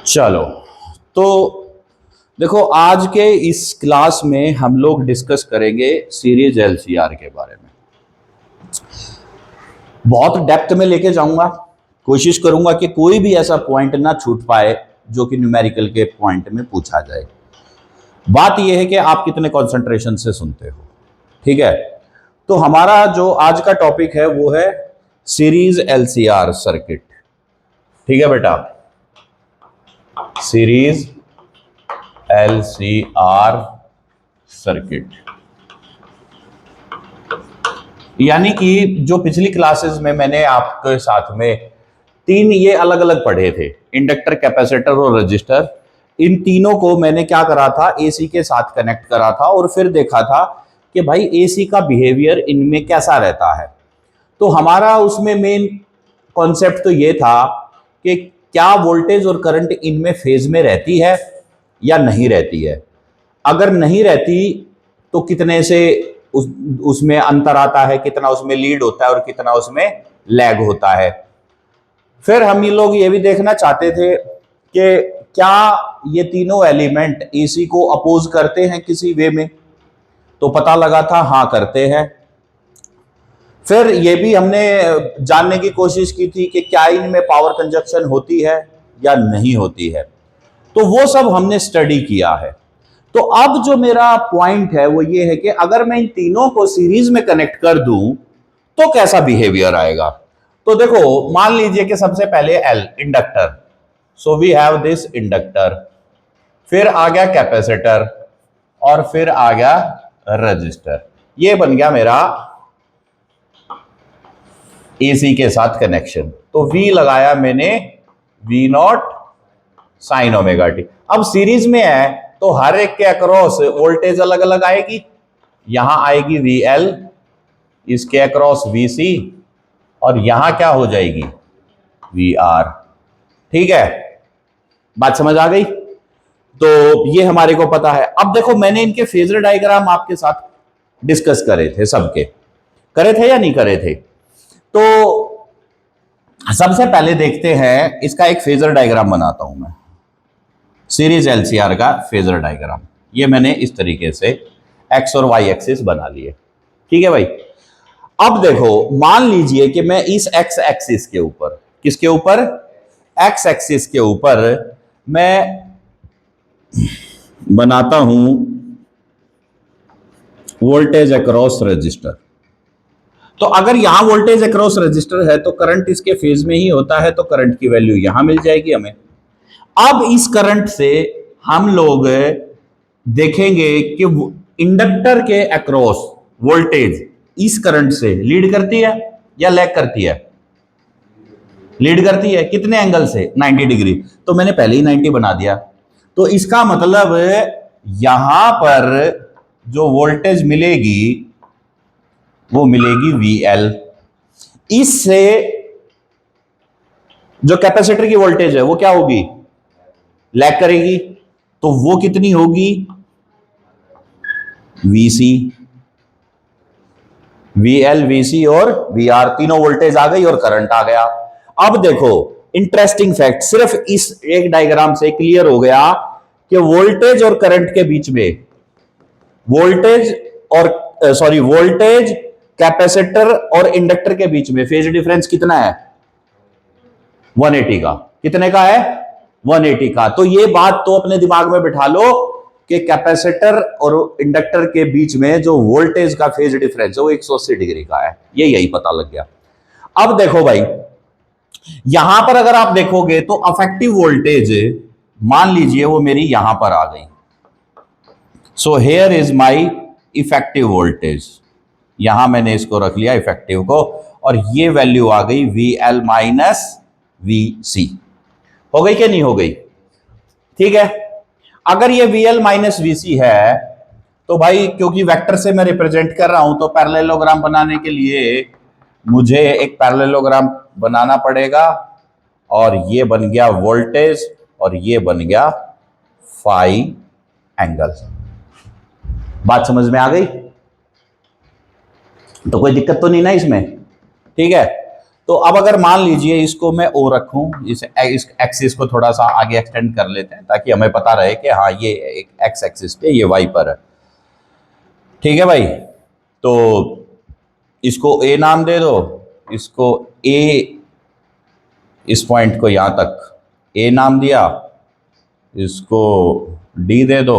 चलो, तो देखो आज के इस क्लास में हम लोग डिस्कस करेंगे सीरीज एलसीआर के बारे में। बहुत डेप्थ में लेके जाऊंगा, कोशिश करूंगा कि कोई भी ऐसा पॉइंट ना छूट पाए जो कि न्यूमेरिकल के पॉइंट में पूछा जाए। बात यह है कि आप कितने कंसंट्रेशन से सुनते हो। ठीक है, तो हमारा जो आज का टॉपिक है वो है सीरीज एलसीआर सर्किट। ठीक है बेटा, सीरीज एलसीआर सर्किट, यानी कि जो पिछली क्लासेस में मैंने आपके साथ में तीन ये अलग अलग पढ़े थे, इंडक्टर, कैपेसिटर और रजिस्टर। इन तीनों को मैंने क्या करा था, एसी के साथ कनेक्ट करा था और फिर देखा था कि भाई एसी का बिहेवियर इनमें कैसा रहता है। तो हमारा उसमें मेन कॉन्सेप्ट तो ये था कि क्या वोल्टेज और करंट इनमें फेज में रहती है या नहीं रहती है। अगर नहीं रहती तो कितने से उसमें अंतर आता है, कितना उसमें लीड होता है और कितना उसमें लैग होता है। फिर हम ये लोग ये भी देखना चाहते थे कि क्या ये तीनों एलिमेंट एसी को अपोज करते हैं किसी वे में, तो पता लगा था हाँ करते हैं। फिर ये भी हमने जानने की कोशिश की थी कि क्या इनमें पावर कंजप्शन होती है या नहीं होती है, तो वो सब हमने स्टडी किया है। तो अब जो मेरा पॉइंट है वो ये है कि अगर मैं इन तीनों को सीरीज में कनेक्ट कर दूं तो कैसा बिहेवियर आएगा। तो देखो, मान लीजिए कि सबसे पहले L inductor, so we have this inductor, फिर आ गया कैपेसिटर और फिर आ गया रजिस्टर। ये बन गया मेरा एसी के साथ कनेक्शन। तो V लगाया मैंने, V not sine omega T. अब सीरीज में है तो हर एक के अक्रॉस वोल्टेज अलग अलग आएगी। यहां आएगी VL, इसके अक्रॉस VC और यहां क्या हो जाएगी VR। ठीक है, बात समझ आ गई। तो ये हमारे को पता है। अब देखो, मैंने इनके फेजर डायग्राम आपके साथ डिस्कस करे थे, सबके करे थे या नहीं करे थे। तो सबसे पहले देखते हैं, इसका एक फेजर डायग्राम बनाता हूं मैं, सीरीज एलसीआर का फेजर डायग्राम। ये मैंने इस तरीके से एक्स और वाई एक्सिस बना लिए। ठीक है भाई। अब देखो, मान लीजिए कि मैं इस एक्स एक्सिस के ऊपर, किसके ऊपर, एक्स एक्सिस के ऊपर मैं बनाता हूं वोल्टेज अक्रॉस रजिस्टर। तो अगर यहां वोल्टेज अक्रॉस रजिस्टर है तो करंट इसके फेज में ही होता है, तो करंट की वैल्यू यहां मिल जाएगी हमें। अब इस करंट से हम लोग देखेंगे कि इंडक्टर के अक्रॉस वोल्टेज इस करंट से लीड करती है या लैग करती है। लीड करती है, कितने एंगल से, 90 डिग्री। तो मैंने पहले ही 90 बना दिया। तो इसका मतलब यहां पर जो वोल्टेज मिलेगी वो मिलेगी VL। इससे जो कैपेसिटर की वोल्टेज है वो क्या होगी, लैग करेगी। तो वो कितनी होगी, VC, VL, VC और VR, तीनों वोल्टेज आ गई और करंट आ गया। अब देखो, इंटरेस्टिंग फैक्ट, सिर्फ इस एक डायग्राम से क्लियर हो गया कि वोल्टेज और करंट के बीच में, वोल्टेज कैपेसिटर और इंडक्टर के बीच में फेज डिफरेंस कितना है, 180 का। कितने का है, 180 का। तो ये बात तो अपने दिमाग में बिठा लो कि कैपेसिटर और इंडक्टर के बीच में जो वोल्टेज का फेज डिफरेंस है वो 180 डिग्री का है। ये यही पता लग गया। अब देखो भाई, यहां पर अगर आप देखोगे तो अफेक्टिव वोल्टेज मान लीजिए वो मेरी यहां पर आ गई। So here is my effective voltage, यहां मैंने इसको रख लिया इफेक्टिव को, और ये वैल्यू आ गई VL माइनस VC। हो गई कि नहीं हो गई। ठीक है, अगर ये VL माइनस VC है तो भाई, क्योंकि वेक्टर से मैं रिप्रेजेंट कर रहा हूं, तो पैरेललोग्राम बनाने के लिए मुझे एक पैरेललोग्राम बनाना पड़ेगा। और ये बन गया वोल्टेज और ये बन गया फाई एंगल। बात समझ में आ गई। तो कोई दिक्कत तो नहीं ना इसमें। ठीक है, तो अब अगर मान लीजिए इसको मैं ओ रखूं, इस एक्सिस को थोड़ा सा आगे एक्सटेंड कर लेते हैं ताकि हमें पता रहे कि हाँ ये एक एक्स एक्सिस पे, ये वाई पर है। ठीक है भाई, तो इसको ए नाम दे दो, इसको ए, इस पॉइंट को यहां तक ए नाम दिया, इसको डी दे दो,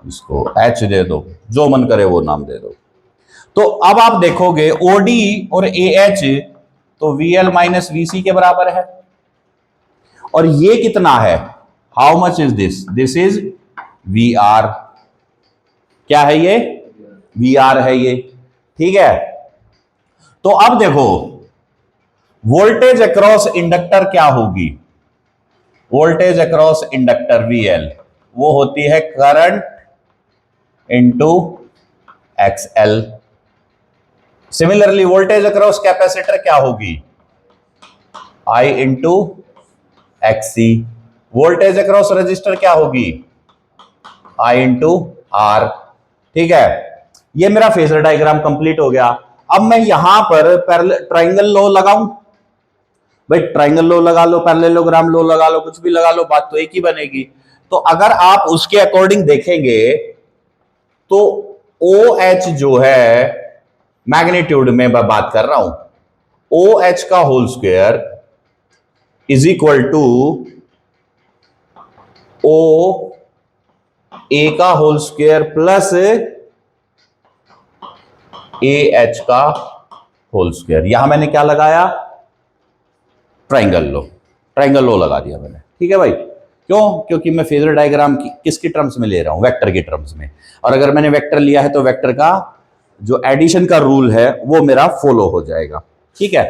इसको एच दे दो, जो मन करे वो नाम दे दो। तो अब आप देखोगे ओडी और ए एच तो V L minus V C के बराबर है, और ये कितना है, how much is this, this is V R. क्या है ये, वी आर है ये। ठीक है, तो अब देखो वोल्टेज अक्रॉस इंडक्टर क्या होगी, voltage across inductor V L, वो होती है current into x L. Similarly voltage across capacitor क्या होगी, आई इंटू एक्स सी। वोल्टेज अक्रॉस रजिस्टर क्या होगी, आई इंटू आर। ठीक है, ये मेरा फेजर डायग्राम कंप्लीट हो गया। अब मैं यहां पर ट्राइंगल लॉ लगाऊं, भाई ट्राइंगल लॉ लगा लो, पैरेललोग्राम लॉ लगा लो, कुछ भी लगा लो, बात तो एक ही बनेगी। तो अगर आप उसके अकॉर्डिंग देखेंगे तो ओ एच जो है, मैग्नीट्यूड में मैं बात कर रहा हूं, ओ एच का whole square is equal to O A का whole square plus A H का होल स्क्वायर। यहां मैंने क्या लगाया, ट्राइंगल लो, ट्राइंगल लो लगा दिया मैंने। ठीक है भाई, क्यों, क्योंकि मैं फेजर डायग्राम किसकी टर्म्स में ले रहा हूं, वेक्टर की टर्म्स में, और अगर मैंने वेक्टर लिया है तो वेक्टर का जो एडिशन का रूल है वो मेरा फॉलो हो जाएगा। ठीक है,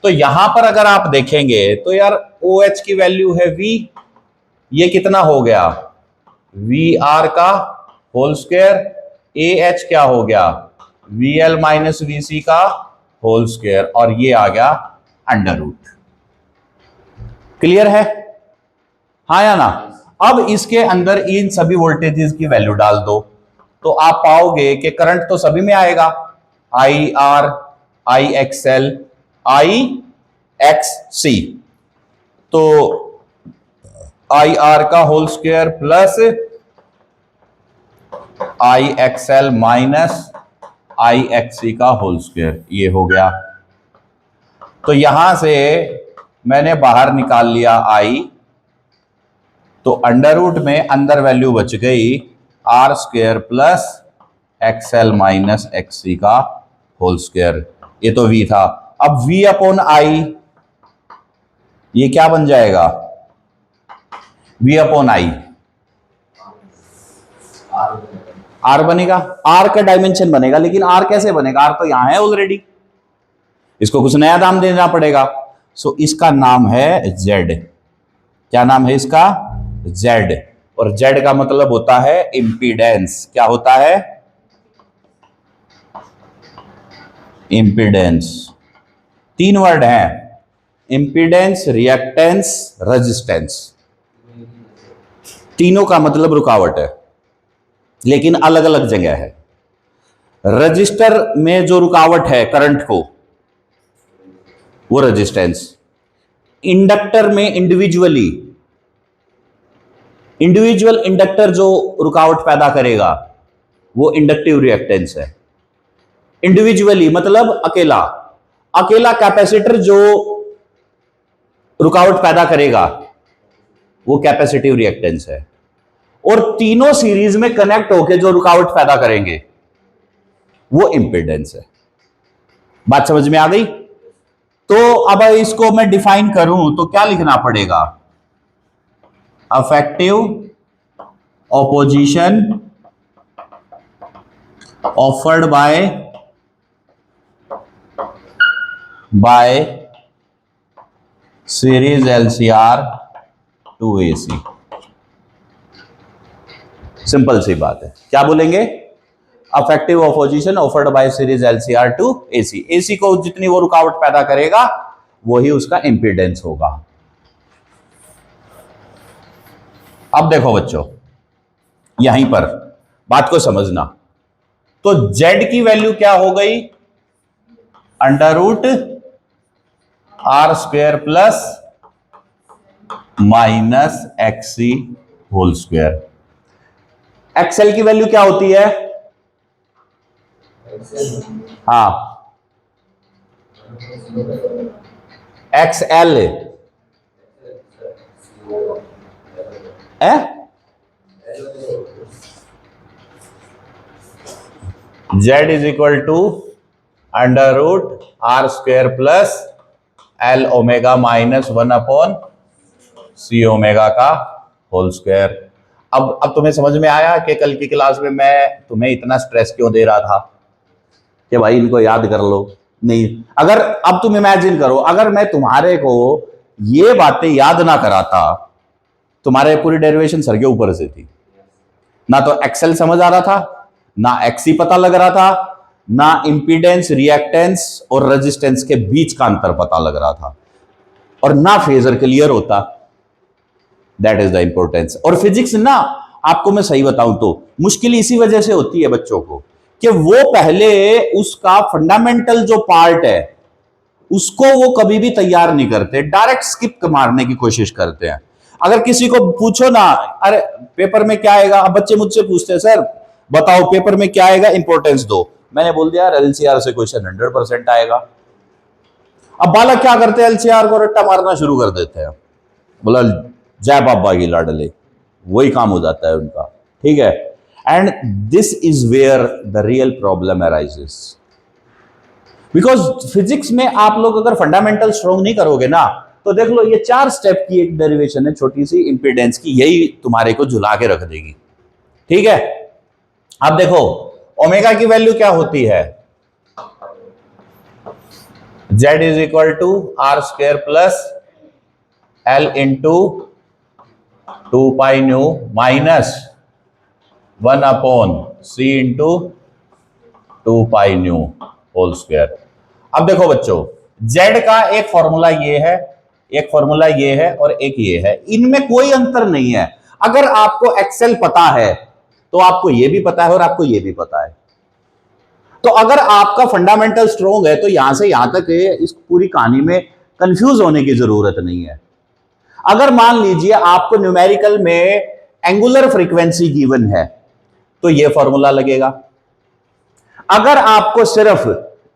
तो यहां पर अगर आप देखेंगे तो यार ओ एच की वैल्यू है वी, ये कितना हो गया, वी आर का होल स्क्वायर, ए एच क्या हो गया, वी एल माइनस वी सी का होल स्क्वायर, और ये आ गया अंडर रूट। क्लियर है, हाँ या ना। अब इसके अंदर इन सभी वोल्टेजेस की वैल्यू डाल दो, तो आप पाओगे कि करंट तो सभी में आएगा, I R, I X L, I X C. तो आई आर का whole square plus I X L minus I X C का होल स्क्वायर, ये हो गया। तो यहां से मैंने बाहर निकाल लिया आई, तो अंडर रूट में अंदर वैल्यू बच गई R square plus X L minus X C का होल स्क्वायर, ये तो वी था। अब वी अपॉन आई, ये क्या बन जाएगा, वी अपॉन आई, आर बनेगा, आर का डायमेंशन बनेगा, लेकिन आर कैसे बनेगा, आर तो यहां है ऑलरेडी, इसको कुछ नया नाम देना पड़ेगा। सो इसका नाम है जेड। क्या नाम है इसका, जेड, और जेड का मतलब होता है इंपीडेंस। क्या होता है, इंपीडेंस। तीन वर्ड हैं, इंपीडेंस, रिएक्टेंस, रेजिस्टेंस, तीनों का मतलब रुकावट है, लेकिन अलग अलग जगह है। रजिस्टर में जो रुकावट है करंट को, वो रेजिस्टेंस। इंडक्टर में इंडिविजुअल इंडक्टर जो रुकावट पैदा करेगा वो इंडक्टिव रिएक्टेंस है। इंडिविजुअली मतलब अकेला, अकेला कैपेसिटर जो रुकावट पैदा करेगा वो कैपेसिटिव रिएक्टेंस है, और तीनों सीरीज में कनेक्ट होकर जो रुकावट पैदा करेंगे वो इंपीडेंस है। बात समझ में आ गई। तो अब इसको मैं डिफाइन करूं तो क्या लिखना पड़ेगा, effective opposition offered by series LCR to AC. Simple सी बात है, क्या बोलेंगे, effective opposition offered by series LCR to AC. AC को जितनी वो रुकावट पैदा करेगा वही उसका इंपीडेंस होगा। अब देखो बच्चों, यहीं पर बात को समझना, तो Z की वैल्यू क्या हो गई, under root R square plus minus X C whole square. X L की वैल्यू क्या होती है? हाँ, एक्सएल है Z is equal to under root R square plus L omega minus 1 C omega का होल स्क्वायर। अब तुम्हें समझ में आया कि कल की क्लास में मैं तुम्हें इतना स्ट्रेस क्यों दे रहा था कि भाई इनको याद कर लो। नहीं, अगर अब तुम इमेजिन करो, अगर मैं तुम्हारे को ये बातें याद ना कराता, तुम्हारे पूरी डेरिवेशन सर के ऊपर से थी, ना तो एक्सेल समझ आ रहा था, ना एक्सी पता लग रहा था, ना इंपीडेंस, रिएक्टेंस और रेजिस्टेंस के बीच का अंतर पता लग रहा था, और ना फेजर क्लियर होता। That is the importance. और फिजिक्स ना, आपको मैं सही बताऊं तो मुश्किल इसी वजह से होती है बच्चों को कि वो पहले उसका फंडामेंटल जो पार्ट है उसको वो कभी भी तैयार नहीं करते, डायरेक्ट स्किप मारने की कोशिश करते हैं। अगर किसी को पूछो ना, अरे पेपर में क्या आएगा, अब बच्चे मुझसे पूछते हैं सर बताओ पेपर में क्या आएगा, इंपॉर्टेंस दो। मैंने बोल दिया एलसीआर से क्वेश्चन 100% आएगा। अब बालक क्या करते हैं, एलसीआर को रट्टा मारना शुरू कर देते हैं, बोला जय बाबा की लाडले, वही काम हो जाता है उनका। ठीक है, and this is where the real problem arises, because physics में आप लोग अगर फंडामेंटल स्ट्रॉन्ग नहीं करोगे ना, तो देख लो ये 4 स्टेप की एक डेरिवेशन है छोटी सी इंपीडेंस की, यही तुम्हारे को झुला के रख देगी। ठीक है, अब देखो ओमेगा की वैल्यू क्या होती है, Z is equal to R square plus L into 2 pi nu minus 1/c into 2 pi nu whole square. अब देखो बच्चों, z का एक फॉर्मूला ये है, एक फॉर्मूला ये है और एक ये है, इनमें कोई अंतर नहीं है। अगर आपको एक्सेल पता है तो आपको ये भी पता है और आपको ये भी पता है। तो अगर आपका फंडामेंटल स्ट्रॉन्ग है तो यहां से यहां तक इस पूरी कहानी में कंफ्यूज होने की जरूरत नहीं है। अगर मान लीजिए आपको न्यूमेरिकल में एंगुलर फ्रीक्वेंसी गिवन है तो ये फॉर्मूला लगेगा। अगर आपको सिर्फ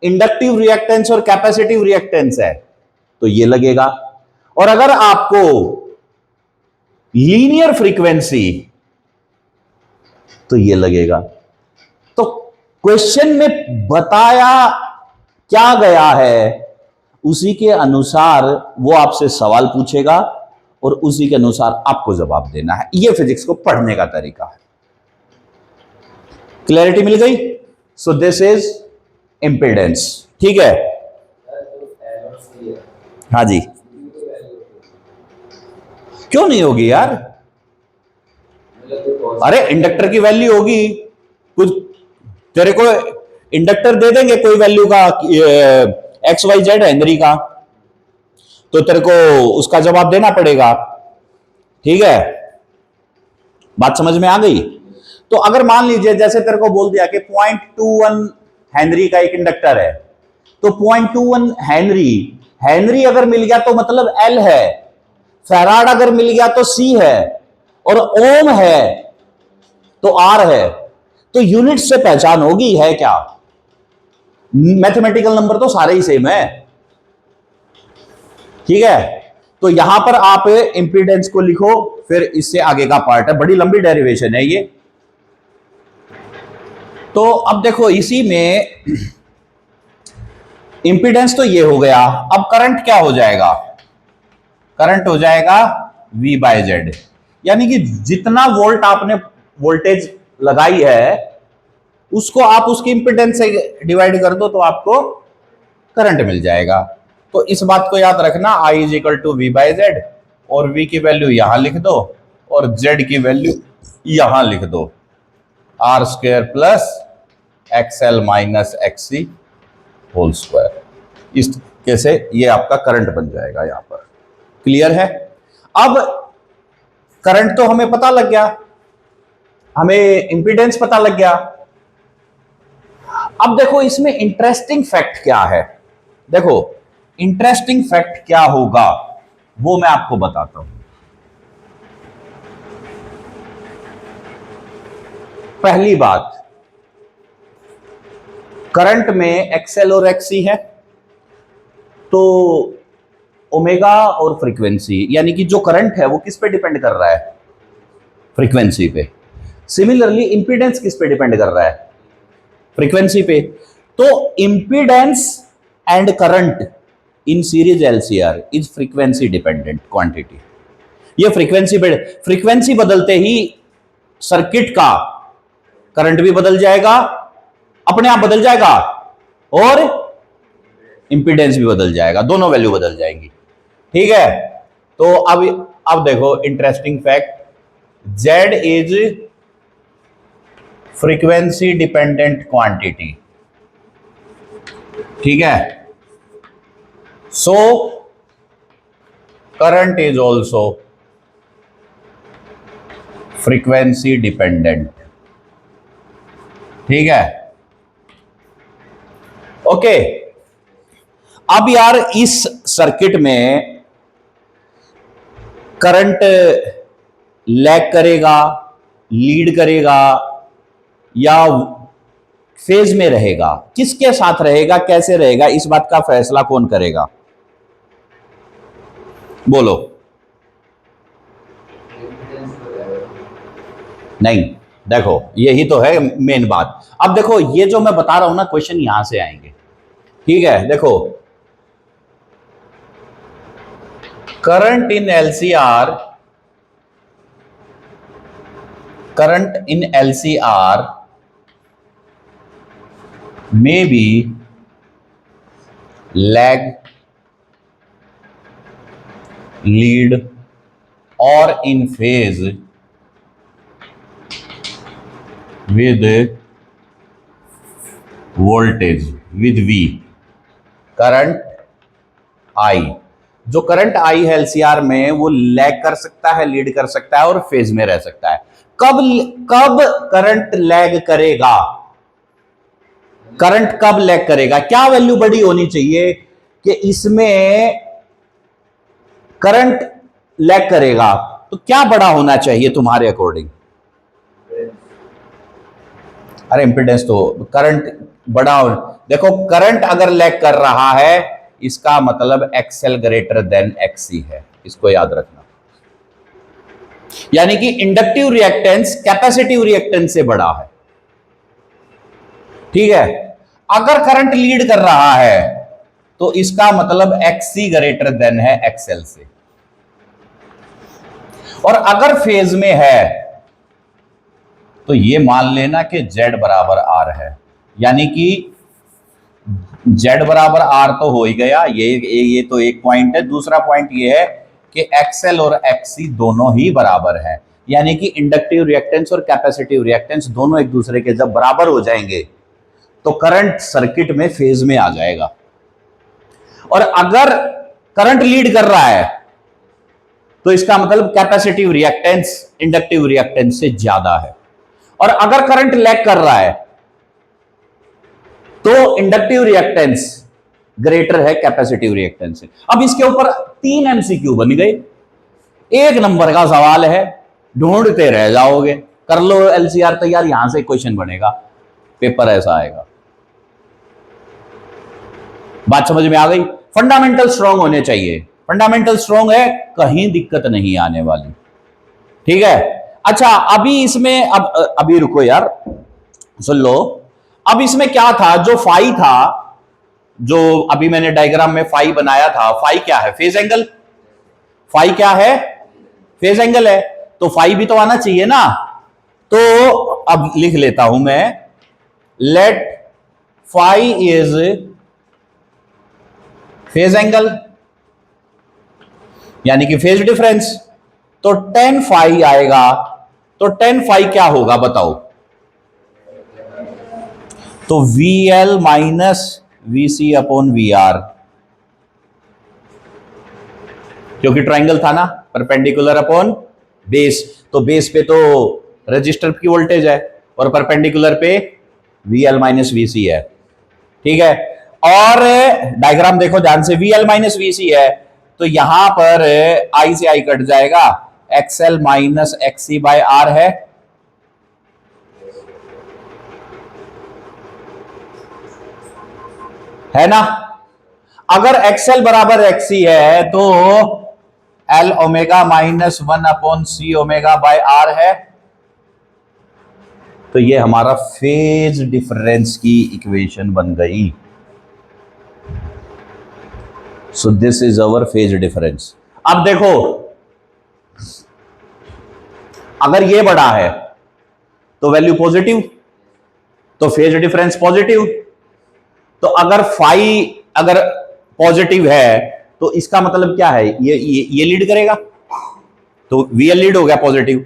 इंडक्टिव रिएक्टेंस और कैपेसिटिव रिएक्टेंस है तो ये लगेगा, और अगर आपको लीनियर फ्रीक्वेंसी तो ये लगेगा। तो क्वेश्चन में बताया क्या गया है उसी के अनुसार वो आपसे सवाल पूछेगा और उसी के अनुसार आपको जवाब देना है। ये फिजिक्स को पढ़ने का तरीका है। क्लैरिटी मिल गई? सो दिस इज इंपीडेंस। ठीक है, हाँ जी, क्यों नहीं होगी यार? अरे इंडक्टर की वैल्यू होगी, कुछ तेरे को इंडक्टर दे देंगे कोई वैल्यू का, XYZ हेनरी का, तो तेरे को उसका जवाब देना पड़ेगा। ठीक है, बात समझ में आ गई? तो अगर मान लीजिए जैसे तेरे को बोल दिया कि 0.21 हेनरी का एक इंडक्टर है, तो 0.21 हेनरी, हेनरी अगर मिल गया तो मतलब एल है, फैराड अगर मिल गया तो सी है, और ओम है तो आर है। तो यूनिट से पहचान होगी है क्या? मैथमेटिकल नंबर तो सारे ही सेम है। ठीक है, तो यहां पर आप इंपीडेंस को लिखो, फिर इससे आगे का पार्ट है, बड़ी लंबी डेरिवेशन है ये। तो अब देखो इसी में इंपीडेंस तो ये हो गया, अब करंट क्या हो जाएगा? करंट हो जाएगा V/Z, यानी कि जितना वोल्ट आपने वोल्टेज लगाई है उसको आप उसकी इंपीडेंस से डिवाइड कर दो तो आपको करंट मिल जाएगा। तो इस बात को याद रखना, I is equal to V/Z, और V की वैल्यू यहां लिख दो और Z की वैल्यू यहां लिख दो, R square plus XL minus XC whole square. इस कैसे ये आपका करंट बन जाएगा यहां पर। क्लियर है? अब करंट तो हमें पता लग गया, हमें इंपीडेंस पता लग गया। अब देखो इसमें इंटरेस्टिंग फैक्ट क्या है। देखो इंटरेस्टिंग फैक्ट क्या होगा वो मैं आपको बताता हूं। पहली बात, करंट में एक्सएल और एक्ससी है, तो ओमेगा और फ्रीक्वेंसी, यानी कि जो करंट है वो किस पे डिपेंड कर रहा है? फ्रीक्वेंसी पे। सिमिलरली इंपीडेंस किस पे डिपेंड कर रहा है? फ्रीक्वेंसी पे। तो impedance and current in series LCR is frequency dependent quantity. ये फ्रीक्वेंसी बदलते ही सर्किट का करंट भी बदल जाएगा, अपने आप बदल जाएगा, और इंपीडेंस भी बदल जाएगा, दोनों वैल्यू बदल जाएंगी। ठीक है, तो अब देखो interesting fact, Z is frequency dependent quantity. ठीक है, so current is also frequency dependent. ठीक है, ओके। अब यार इस सर्किट में करंट लैग करेगा, लीड करेगा, या फेज में रहेगा? किसके साथ रहेगा, कैसे रहेगा, इस बात का फैसला कौन करेगा? बोलो। नहीं, देखो यही तो है मेन बात। अब देखो ये जो मैं बता रहा हूं ना, क्वेश्चन यहां से आएंगे। ठीक है, देखो current in LCR, may be lag, lead or in phase with voltage with V। Current I, जो करंट I है एलसीआर में, वो लैग कर सकता है, लीड कर सकता है, और फेज में रह सकता है। कब करंट लैग करेगा? करंट कब लैग करेगा? क्या वैल्यू बड़ी होनी चाहिए कि इसमें करंट लैग करेगा? तो क्या बड़ा होना चाहिए तुम्हारे अकॉर्डिंग? अरे इंपीडेंस तो करंट बड़ा हो। देखो करंट अगर लैग कर रहा है, इसका मतलब एक्सएल ग्रेटर देन एक्ससी है, इसको याद रखना। यानी कि इंडक्टिव रिएक्टेंस कैपेसिटिव रिएक्टेंस से बड़ा है। ठीक है, अगर करंट लीड कर रहा है तो इसका मतलब एक्ससी ग्रेटर देन है एक्सएल से, और अगर फेज में है तो ये मान लेना कि Z बराबर R है। यानी कि Z बराबर R तो हो ही गया, ये तो एक पॉइंट है। दूसरा पॉइंट ये है कि एक्सएल और एक्ससी दोनों ही बराबर है। यानी कि इंडक्टिव रिएक्टेंस और कैपेसिटिव रिएक्टेंस दोनों एक दूसरे के जब बराबर हो जाएंगे तो करंट सर्किट में फेज में आ जाएगा। और अगर करंट लीड कर रहा है तो इसका मतलब कैपेसिटिव रिएक्टेंस इंडक्टिव रिएक्टेंस से ज्यादा है। और अगर करंट लैग कर रहा है तो इंडक्टिव रिएक्टेंस ग्रेटर है कैपेसिटिव रिएक्टेंस से। अब इसके ऊपर 3 एमसीक्यू बन गए। एक नंबर का सवाल है, ढूंढते रह जाओगे। कर लो एलसीआर तैयार, यहां से क्वेश्चन बनेगा, पेपर ऐसा आएगा। बात समझ में आ गई? फंडामेंटल स्ट्रांग होने चाहिए। फंडामेंटल स्ट्रांग है, कहीं दिक्कत नहीं आने वाली। ठीक है, अच्छा अभी इसमें अभी रुको यार, सुन लो। अब इसमें क्या था, जो फाई था, जो अभी मैंने डायग्राम में फाई बनाया था, फाई क्या है? Phase angle. फाई क्या है? फेज एंगल है। तो फाई भी तो आना चाहिए ना। तो अब लिख लेता हूं मैं, let phi is phase angle, यानी कि फेज डिफरेंस। तो tan फाई आएगा। तो tan फाई क्या होगा बताओ? तो VL माइनस VC अपॉन VR, क्योंकि ट्राइंगल था ना, परपेंडिकुलर अपॉन बेस। तो बेस पे तो रजिस्टर की वोल्टेज है और परपेंडिकुलर पे VL माइनस VC है। ठीक है, और डायग्राम देखो ध्यान से, VL माइनस VC है, तो यहां पर I से I कट जाएगा, XL minus XC by R है ना। अगर XL बराबर XC है तो L omega minus 1/C omega by R है। तो ये हमारा फेज डिफरेंस की इक्वेशन बन गई। सो this is our phase difference. अब देखो, अगर ये बड़ा है तो वैल्यू पॉजिटिव, तो फेज डिफरेंस पॉजिटिव। तो अगर फाई अगर पॉजिटिव है तो इसका मतलब क्या है, ये लीड करेगा, तो VL लीड हो गया पॉजिटिव।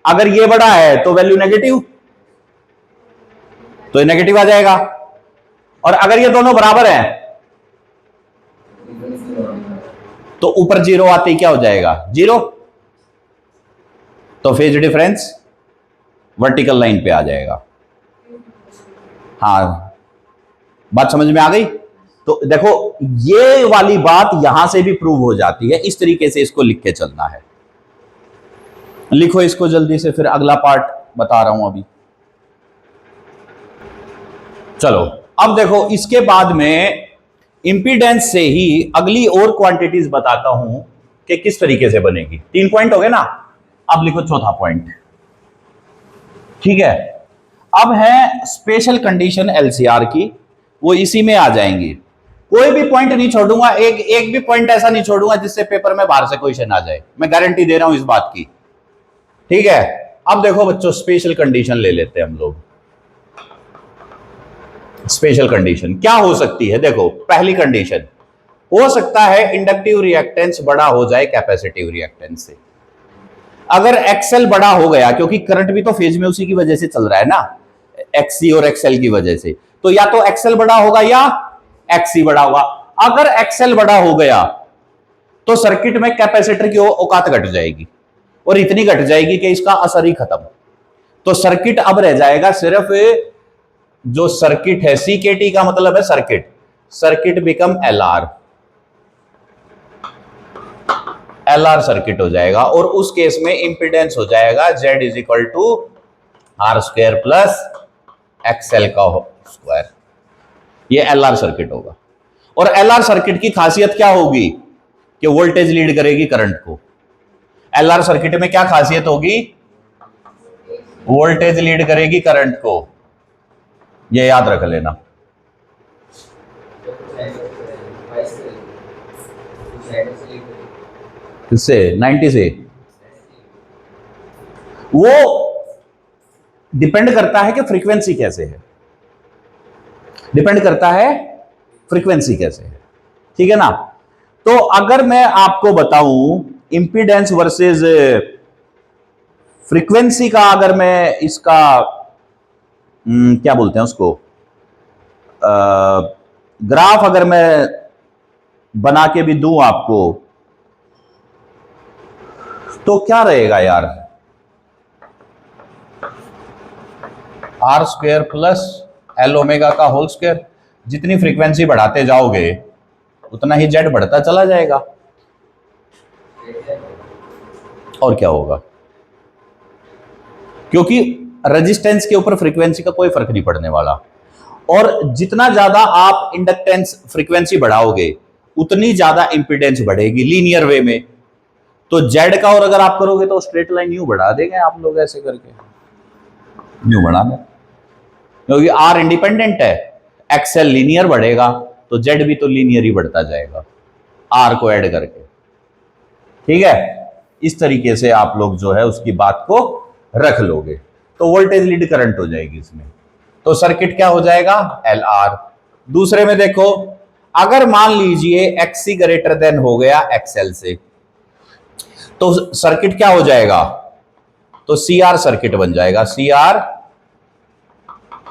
अगर ये बड़ा है तो वैल्यू नेगेटिव, तो ये नेगेटिव आ जाएगा। और अगर ये दोनों बराबर हैं तो ऊपर जीरो आते ही क्या हो जाएगा, जीरो। तो फेज डिफरेंस वर्टिकल लाइन पे आ जाएगा। हाँ, बात समझ में आ गई। तो देखो ये वाली बात यहां से भी प्रूव हो जाती है, इस तरीके से इसको लिख के चलना है। लिखो इसको जल्दी से, फिर अगला पार्ट बता रहा हूं अभी। चलो अब देखो, इसके बाद में इंपीडेंस से ही अगली और क्वांटिटीज बताता हूं कि किस तरीके से बनेगी। 3 पॉइंट हो गए ना, अब लिखो चौथा पॉइंट। ठीक है, अब है स्पेशल कंडीशन LCR की, वो इसी में आ जाएंगी। कोई भी पॉइंट नहीं छोड़ूंगा, एक भी पॉइंट ऐसा नहीं छोड़ूंगा जिससे पेपर में बाहर से क्वेश्चन आ जाए, मैं गारंटी दे रहा हूं इस बात की। ठीक है, अब देखो बच्चों, स्पेशल कंडीशन ले लेते हैं हम लोग। स्पेशल कंडीशन क्या हो सकती है, देखो पहली कंडीशन हो सकता है इंडक्टिव रिएक्टेंस बड़ा हो जाए कैपेसिटिव रिएक्टेंस से। अगर XL बड़ा हो गया, क्योंकि करंट भी तो फेज में उसी की वजह से चल रहा है ना, XC और XL की वजह से, तो या तो XL बड़ा होगा या XC बड़ा होगा। अगर XL बड़ा हो गया तो सर्किट में कैपेसिटर की औकात घट जाएगी, और इतनी घट जाएगी कि इसका असर ही खत्म। तो सर्किट अब रह जाएगा सिर्फ, जो सर्किट है CKT का मतलब है circuit, circuit become LR circuit हो जाएगा। और उस केस में इंपीडेंस हो जाएगा Z is equal to R square plus XL का स्क्वायर। ये LR सर्किट होगा। और LR सर्किट की खासियत क्या होगी कि वोल्टेज लीड करेगी करंट को। LR सर्किट में क्या खासियत होगी, वोल्टेज लीड करेगी करंट को, ये याद रख लेना। किससे, 90 से। वो डिपेंड करता है कि फ्रीक्वेंसी कैसे है, डिपेंड करता है फ्रीक्वेंसी कैसे है। ठीक है ना। तो अगर मैं आपको बताऊं इंपीडेंस वर्सेस फ्रीक्वेंसी का, अगर मैं इसका क्या बोलते हैं उसको, ग्राफ अगर मैं बना के भी दूं आपको, तो क्या रहेगा यार, R square plus L omega का होल स्क्वायर। जितनी फ्रीक्वेंसी बढ़ाते जाओगे उतना ही Z बढ़ता चला जाएगा। और क्या होगा, क्योंकि रेजिस्टेंस के ऊपर फ्रीक्वेंसी का कोई फर्क नहीं पड़ने वाला। और जितना ज्यादा आप इंडक्टेंस फ्रीक्वेंसी बढ़ाओगे उतनी ज्यादा इंपीडेंस बढ़ेगी लीनियर वे में। तो Z का, और अगर आप करोगे तो स्ट्रेट लाइन यूं बढ़ा देंगे आप लोग, ऐसे करके यूं बढ़ा दें, क्योंकि R इंडिपेंडेंट है, XL लीनियर बढ़ेगा तो Z भी तो लीनियर ही बढ़ता जाएगा R को ऐड करके। ठीक है, इस तरीके से आप लोग जो है उसकी बात को रख लोगे तो वोल्टेज लीड करंट हो जाएगी इसमें। तो सर्किट क्या हो जाएगा, LR। दूसरे में देखो, अगर मान लीजिए XC ग्रेटर देन हो गया XL से, तो सर्किट क्या हो जाएगा, तो CR सर्किट बन जाएगा, CR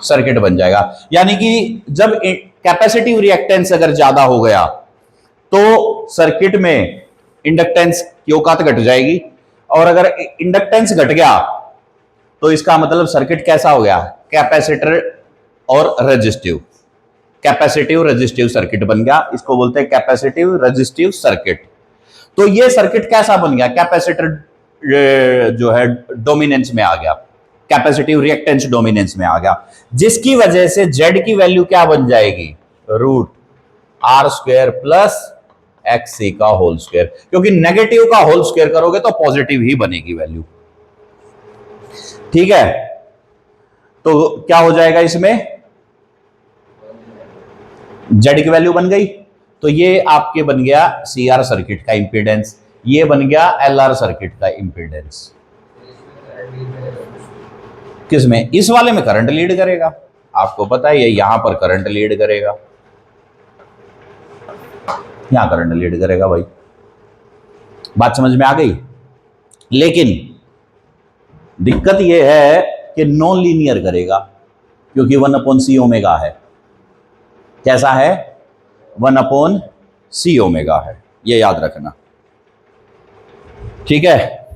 सर्किट बन जाएगा। यानी कि जब कैपेसिटिव रिएक्टेंस अगर ज्यादा हो गया तो सर्किट में इंडक्टेंस की औकात घट जाएगी, और अगर इंडक्टेंस घट गया तो इसका मतलब सर्किट कैसा हो गया, कैपेसिटर और रेजिस्टिव। कैपेसिटिव रेजिस्टिव सर्किट बन गया, इसको बोलते हैं कैपेसिटिव रेजिस्टिव सर्किट। तो ये सर्किट कैसा बन गया, कैपेसिटर जो है डोमिनेंस में आ गया, कैपेसिटिव रिएक्टेंस डोमिनेंस में आ गया, जिसकी वजह से जेड की वैल्यू क्या बन जाएगी, root R square plus X का होल स्क्वायर, क्योंकि नेगेटिव का होल स्क्वायर करोगे तो पॉजिटिव ही बनेगी वैल्यू। ठीक है, तो क्या हो जाएगा इसमें, जेड की वैल्यू बन गई, तो ये आपके बन गया सी आर सर्किट का इंपीडेंस, ये बन गया एल आर सर्किट का इंपीडेंस। किसमें, इस वाले में करंट लीड करेगा, आपको पता है यहां पर करंट लीड करेगा, यहां करंट लीड करेगा भाई, बात समझ में आ गई। लेकिन दिक्कत यह है कि नॉन लीनियर करेगा, क्योंकि 1/c ओमेगा है, कैसा है, 1/c ओमेगा है, ये याद रखना। ठीक है,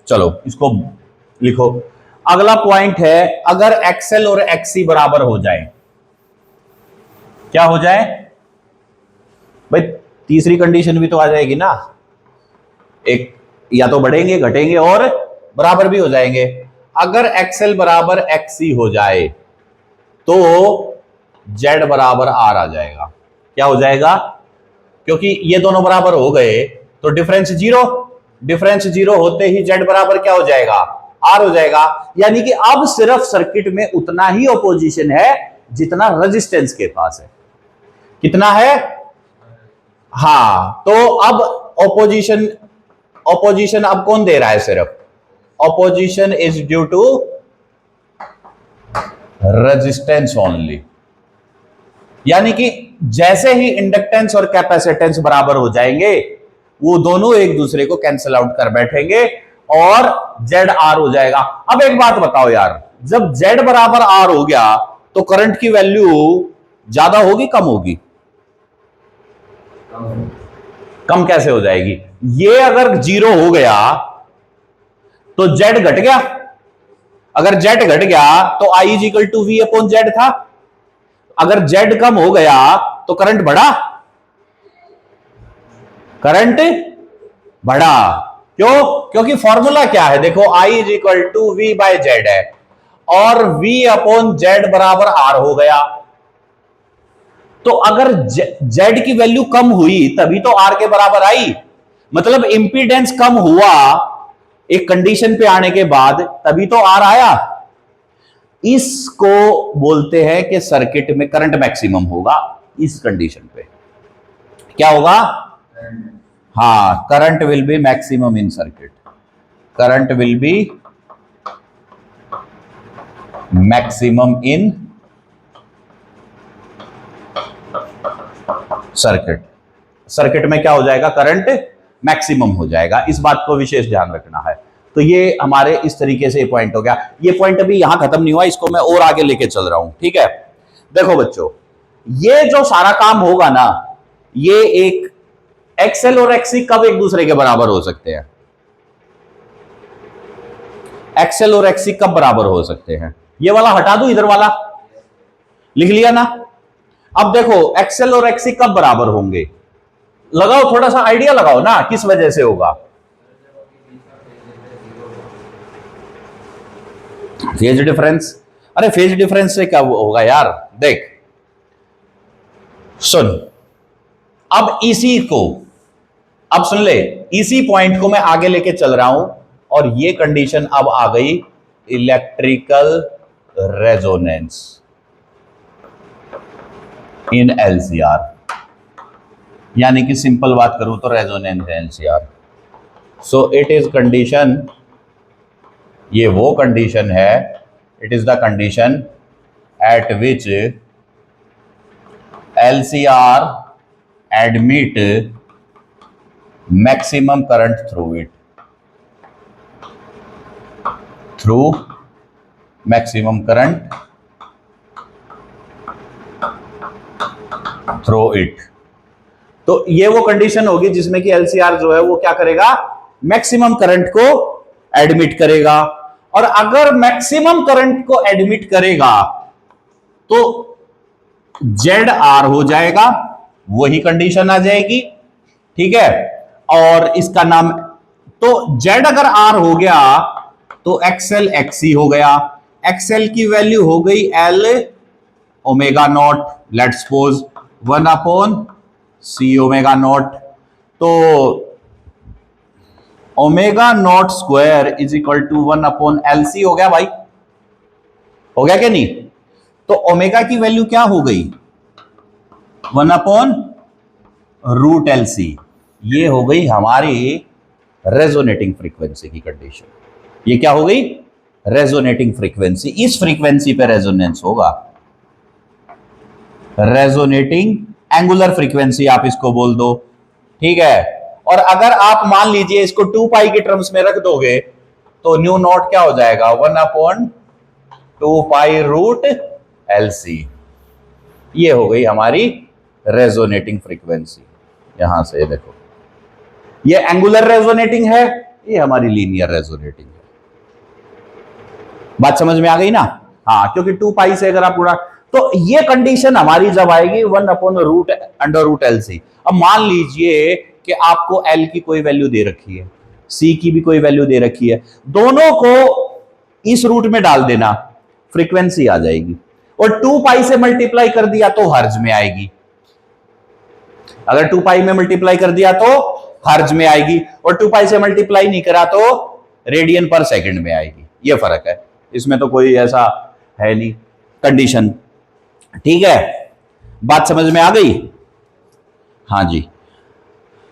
चलो इसको लिखो। अगला पॉइंट है, अगर एक्सएल और एक्सी बराबर हो जाए, क्या हो जाए भाई, तीसरी कंडीशन भी तो आ जाएगी ना, एक या तो बढ़ेंगे घटेंगे और बराबर भी हो जाएंगे। अगर एक्सएल बराबर एक्सी हो जाए तो जेड बराबर आर आ जाएगा, क्या हो जाएगा, क्योंकि ये दोनों बराबर हो गए तो डिफरेंस जीरो, डिफरेंस जीरो होते ही जेड बराबर क्या हो जाएगा, आर हो जाएगा। यानी कि अब सिर्फ सर्किट में उतना ही ऑपोजिशन है जितना रेजिस्टेंस के पास है, कितना है, हाँ, तो अब ऑपोजिशन अब कौन दे रहा है, सिर्फ opposition is due to resistance only. यानी कि जैसे ही इंडक्टेंस और कैपेसिटेंस बराबर हो जाएंगे, वो दोनों एक दूसरे को कैंसिल आउट कर बैठेंगे और जेड आर हो जाएगा। अब एक बात बताओ यार, जब जेड बराबर आर हो गया तो करंट की वैल्यू ज्यादा होगी कम होगी, कम कैसे हो जाएगी, ये अगर जीरो हो गया तो जेड घट गया, अगर जेड घट गया तो I is equal to V upon Z था, अगर जेड कम हो गया तो करंट बढ़ा, करंट बढ़ा, क्यों, क्योंकि फॉर्मूला क्या है, देखो I is equal to V by Z है और वी अपॉन जेड बराबर आर हो गया। तो अगर जेड की वैल्यू कम हुई तभी तो आर के बराबर आई, मतलब इंपीडेंस कम हुआ एक कंडीशन पे आने के बाद, तभी तो आर आया। इसको बोलते हैं कि सर्किट में करंट मैक्सिमम होगा इस कंडीशन पे, क्या होगा, हाँ, current will be maximum in circuit, current will be maximum in circuit, circuit में क्या हो जाएगा, करंट मैक्सिमम हो जाएगा, इस बात को विशेष ध्यान रखना है। तो ये हमारे इस तरीके से पॉइंट हो गया, ये पॉइंट अभी यहां खत्म नहीं हुआ, इसको मैं और आगे लेके चल रहा हूं। ठीक है, देखो बच्चों, ये जो सारा काम होगा ना, ये एक एक्सएल और एक्सी कब एक दूसरे के बराबर हो सकते हैं, एक्सएल और एक्सी कब बराबर हो सकते हैं, ये वाला हटा दूं, इधर वाला लिख लिया ना। अब देखो एक्सएल और एक्सी कब बराबर होंगे, लगाओ थोड़ा सा आइडिया लगाओ ना, किस वजह से होगा, फेज डिफरेंस, अरे फेज डिफरेंस से क्या होगा यार, देख सुन, अब इसी को, अब सुन ले, इसी पॉइंट को मैं आगे लेके चल रहा हूं और ये कंडीशन अब आ गई इलेक्ट्रिकल रेजोनेंस इन एलसीआर, यानी कि सिंपल बात करूं तो resonance LCR. So it is condition, ये वो कंडीशन है, it is the condition at which LCR admit maximum current through it, through maximum current through it. तो ये वो कंडीशन होगी जिसमें कि एलसीआर जो है वो क्या करेगा, मैक्सिमम करंट को एडमिट करेगा, और अगर मैक्सिमम करंट को एडमिट करेगा तो जेड आर हो जाएगा, वही कंडीशन आ जाएगी। ठीक है, और इसका नाम, तो जेड अगर आर हो गया तो एक्सएल एक्सी हो गया। एक्सएल की वैल्यू हो गई L omega naught, let's suppose 1/c omega naught. तो omega naught square is equal to 1/LC हो गया भाई, हो गया क्या नहीं? तो ओमेगा की वैल्यू क्या हो गई? 1/√LC। ये हो गई हमारी रेजोनेटिंग फ्रीक्वेंसी की कंडीशन। ये क्या हो गई? Resonating frequency. इस फ्रीक्वेंसी पे रेजोनेंस होगा, रेजोनेटिंग एंगुलर फ्रीक्वेंसी आप इसको बोल दो। ठीक है, और अगर आप मान लीजिए इसको 2 पाई के टर्म्स में रख दोगे तो न्यू नॉट क्या हो जाएगा? 1/2 पाई√LC। ये हो गई हमारी रेजोनेटिंग फ्रीक्वेंसी। यहां से देखो, ये एंगुलर रेजोनेटिंग है, ये हमारी लीनियर रेजोनेटिंग है। बात समझ में आ गई ना? हाँ, क्योंकि 2 पाई से अगर आप उड़ा, तो ये कंडीशन हमारी जब आएगी 1/√LC। अब मान लीजिए कि आपको L की कोई वैल्यू दे रखी है, C की भी कोई वैल्यू दे रखी है, दोनों को इस रूट में डाल देना, फ्रीक्वेंसी आ जाएगी। और 2 पाई से मल्टीप्लाई कर दिया तो हर्ज में आएगी। अगर 2 पाई में मल्टीप्लाई कर दिया तो हर्ज में आएगी, और 2 पाई से मल्टीप्लाई नहीं करा तो रेडियन पर सेकंड में आएगी। ये फर्क है, इसमें तो कोई ऐसा है नहीं कंडीशन। ठीक है, बात समझ में आ गई? हाँ जी।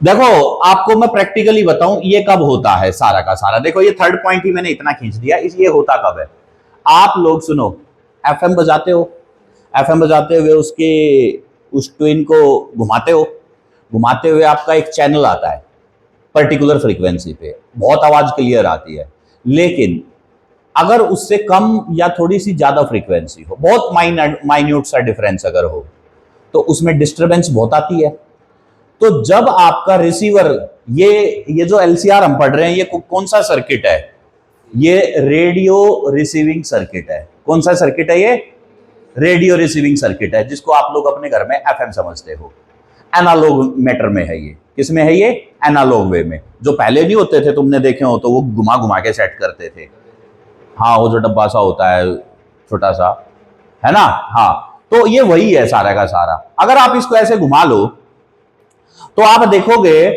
देखो, आपको मैं प्रैक्टिकली बताऊं ये कब होता है सारा का सारा। देखो, ये थर्ड पॉइंट ही मैंने इतना खींच दिया, इस ये होता कब है? आप लोग सुनो, एफएम बजाते हो, एफएम बजाते हुए उसके उस ट्विन को घुमाते हो, घुमाते हुए आपका एक चैनल आता है पर्टिकुलर फ्रीक्वेंसी पे, बहुत आवाज क्लियर आती है। लेकिन अगर उससे कम या थोड़ी सी ज्यादा फ्रीक्वेंसी हो, बहुत माइन्यूट सा डिफरेंस अगर हो, तो उसमें डिस्टरबेंस बहुत आती है। तो जब आपका रिसीवर, ये जो एलसीआर हम पढ़ रहे हैं, ये कौन सा सर्किट है? ये रेडियो रिसीविंग सर्किट है। कौन सा सर्किट है ये? रेडियो रिसीविंग सर्किट है, जिसको आप लोग अपने घर में एफएम समझते हो। एनालॉग मैटर में है ये। किस में है ये? एनालॉग वे में। जो पहले नहीं होते थे, तुमने देखे हो तो वो घुमा घुमा के सेट करते थे। हाँ, वो जो डब्बा सा होता है छोटा सा, है ना? हाँ, तो ये वही है सारा का सारा। अगर आप इसको ऐसे घुमा लो तो आप देखोगे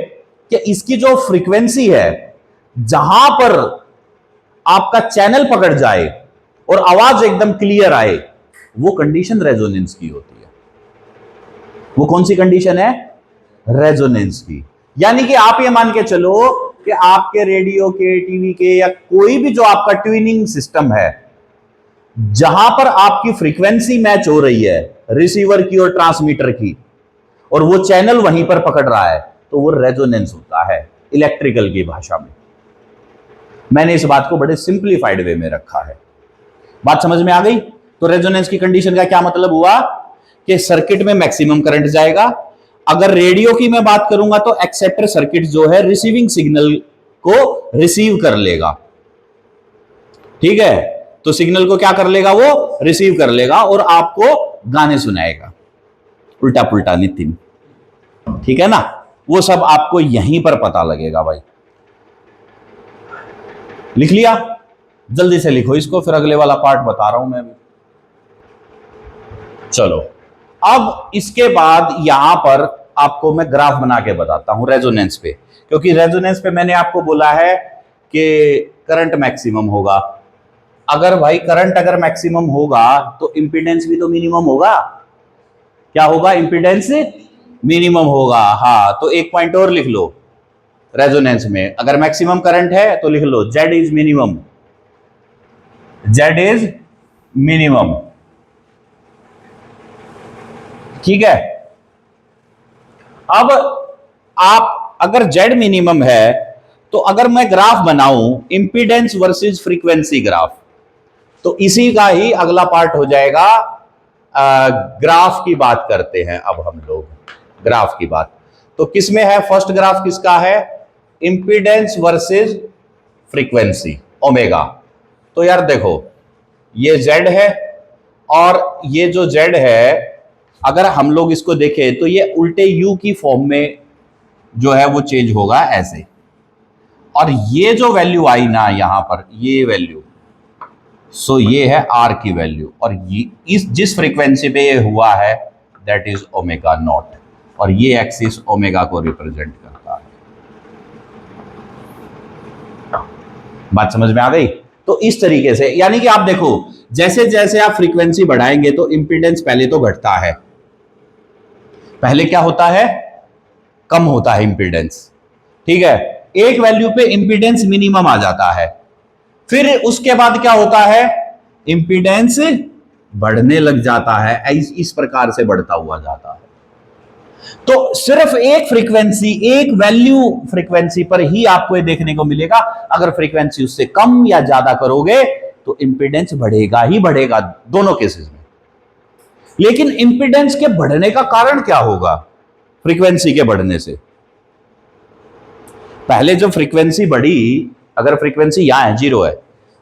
कि इसकी जो फ्रीक्वेंसी है, जहां पर आपका चैनल पकड़ जाए और आवाज एकदम क्लियर आए, वो कंडीशन रेजोनेंस की होती है। वो कौन सी कंडीशन है? रेजोनेंस की। यानी कि आप ये मान के चलो कि आपके रेडियो के, टीवी के, या कोई भी जो आपका ट्यूनिंग सिस्टम है, जहां पर आपकी फ्रीक्वेंसी मैच हो रही है रिसीवर की और ट्रांसमीटर की, और वो चैनल वहीं पर पकड़ रहा है, तो वो रेजोनेंस होता है इलेक्ट्रिकल की भाषा में। मैंने इस बात को बड़े सिंप्लीफाइड वे में रखा है। बात समझ में आ गई? तो रेजोनेंस की कंडीशन का क्या मतलब हुआ? कि सर्किट में मैक्सिमम करंट जाएगा। अगर रेडियो की मैं बात करूंगा तो एक्सेप्टर सर्किट जो है रिसीविंग सिग्नल को रिसीव कर लेगा। ठीक है, तो सिग्नल को क्या कर लेगा? वो रिसीव कर लेगा और आपको गाने सुनाएगा, उल्टा पुल्टा नितिन। ठीक है ना? वो सब आपको यहीं पर पता लगेगा भाई। लिख लिया? जल्दी से लिखो इसको, फिर अगले वाला पार्ट बता रहा हूं मैं भी। चलो, अब इसके बाद यहां पर आपको मैं ग्राफ बना के बताता हूं रेजोनेंस पे, क्योंकि रेजोनेंस पे मैंने आपको बोला है कि करंट मैक्सिमम होगा। अगर भाई करंट अगर मैक्सिमम होगा तो इंपीडेंस भी तो मिनिमम होगा। क्या होगा? इंपीडेंस मिनिमम होगा। हाँ, तो एक पॉइंट और लिख लो रेजोनेंस में, अगर मैक्सिमम करंट है तो लिख लो Z is minimum, Z is minimum. ठीक है, अब आप अगर Z मिनिमम है तो अगर मैं ग्राफ बनाऊं इंपीडेंस वर्सेस फ्रीक्वेंसी ग्राफ, तो इसी का ही अगला पार्ट हो जाएगा। ग्राफ की बात करते हैं अब हम लोग, ग्राफ की बात। तो किसमें है फर्स्ट ग्राफ? किसका है? Impedance versus frequency omega. तो यार देखो, ये Z है और ये जो Z है अगर हम लोग इसको देखें तो ये उल्टे यू की फॉर्म में जो है वो चेंज होगा ऐसे, और ये जो वैल्यू आई ना यहां पर, ये वैल्यू, सो ये है आर की वैल्यू, और ये इस जिस फ्रीक्वेंसी पे ये हुआ है दैट इज ओमेगा नॉट, और ये एक्सिस ओमेगा को रिप्रेजेंट करता है। बात समझ में आ गई? तो इस तरीके से, यानी कि आप देखो जैसे जैसे आप फ्रीक्वेंसी बढ़ाएंगे तो इंपीडेंस पहले तो घटता है, पहले क्या होता है, कम होता है इंपीडेंस, ठीक है, एक वैल्यू पे इंपीडेंस मिनिमम आ जाता है, फिर उसके बाद क्या होता है, इंपीडेंस बढ़ने लग जाता है, इस प्रकार से बढ़ता हुआ जाता है। तो सिर्फ एक फ्रीक्वेंसी, एक वैल्यू फ्रीक्वेंसी पर ही आपको ये देखने को मिलेगा, अगर फ्रीक्वेंसी उससे कम या ज्यादा करोगे तो इंपीडेंस बढ़ेगा ही बढ़ेगा दोनों केसेस में। लेकिन इंपीडेंस के बढ़ने का कारण क्या होगा फ्रीक्वेंसी के बढ़ने से? पहले जब फ्रीक्वेंसी बढ़ी, अगर फ्रीक्वेंसी यहां है 0 है,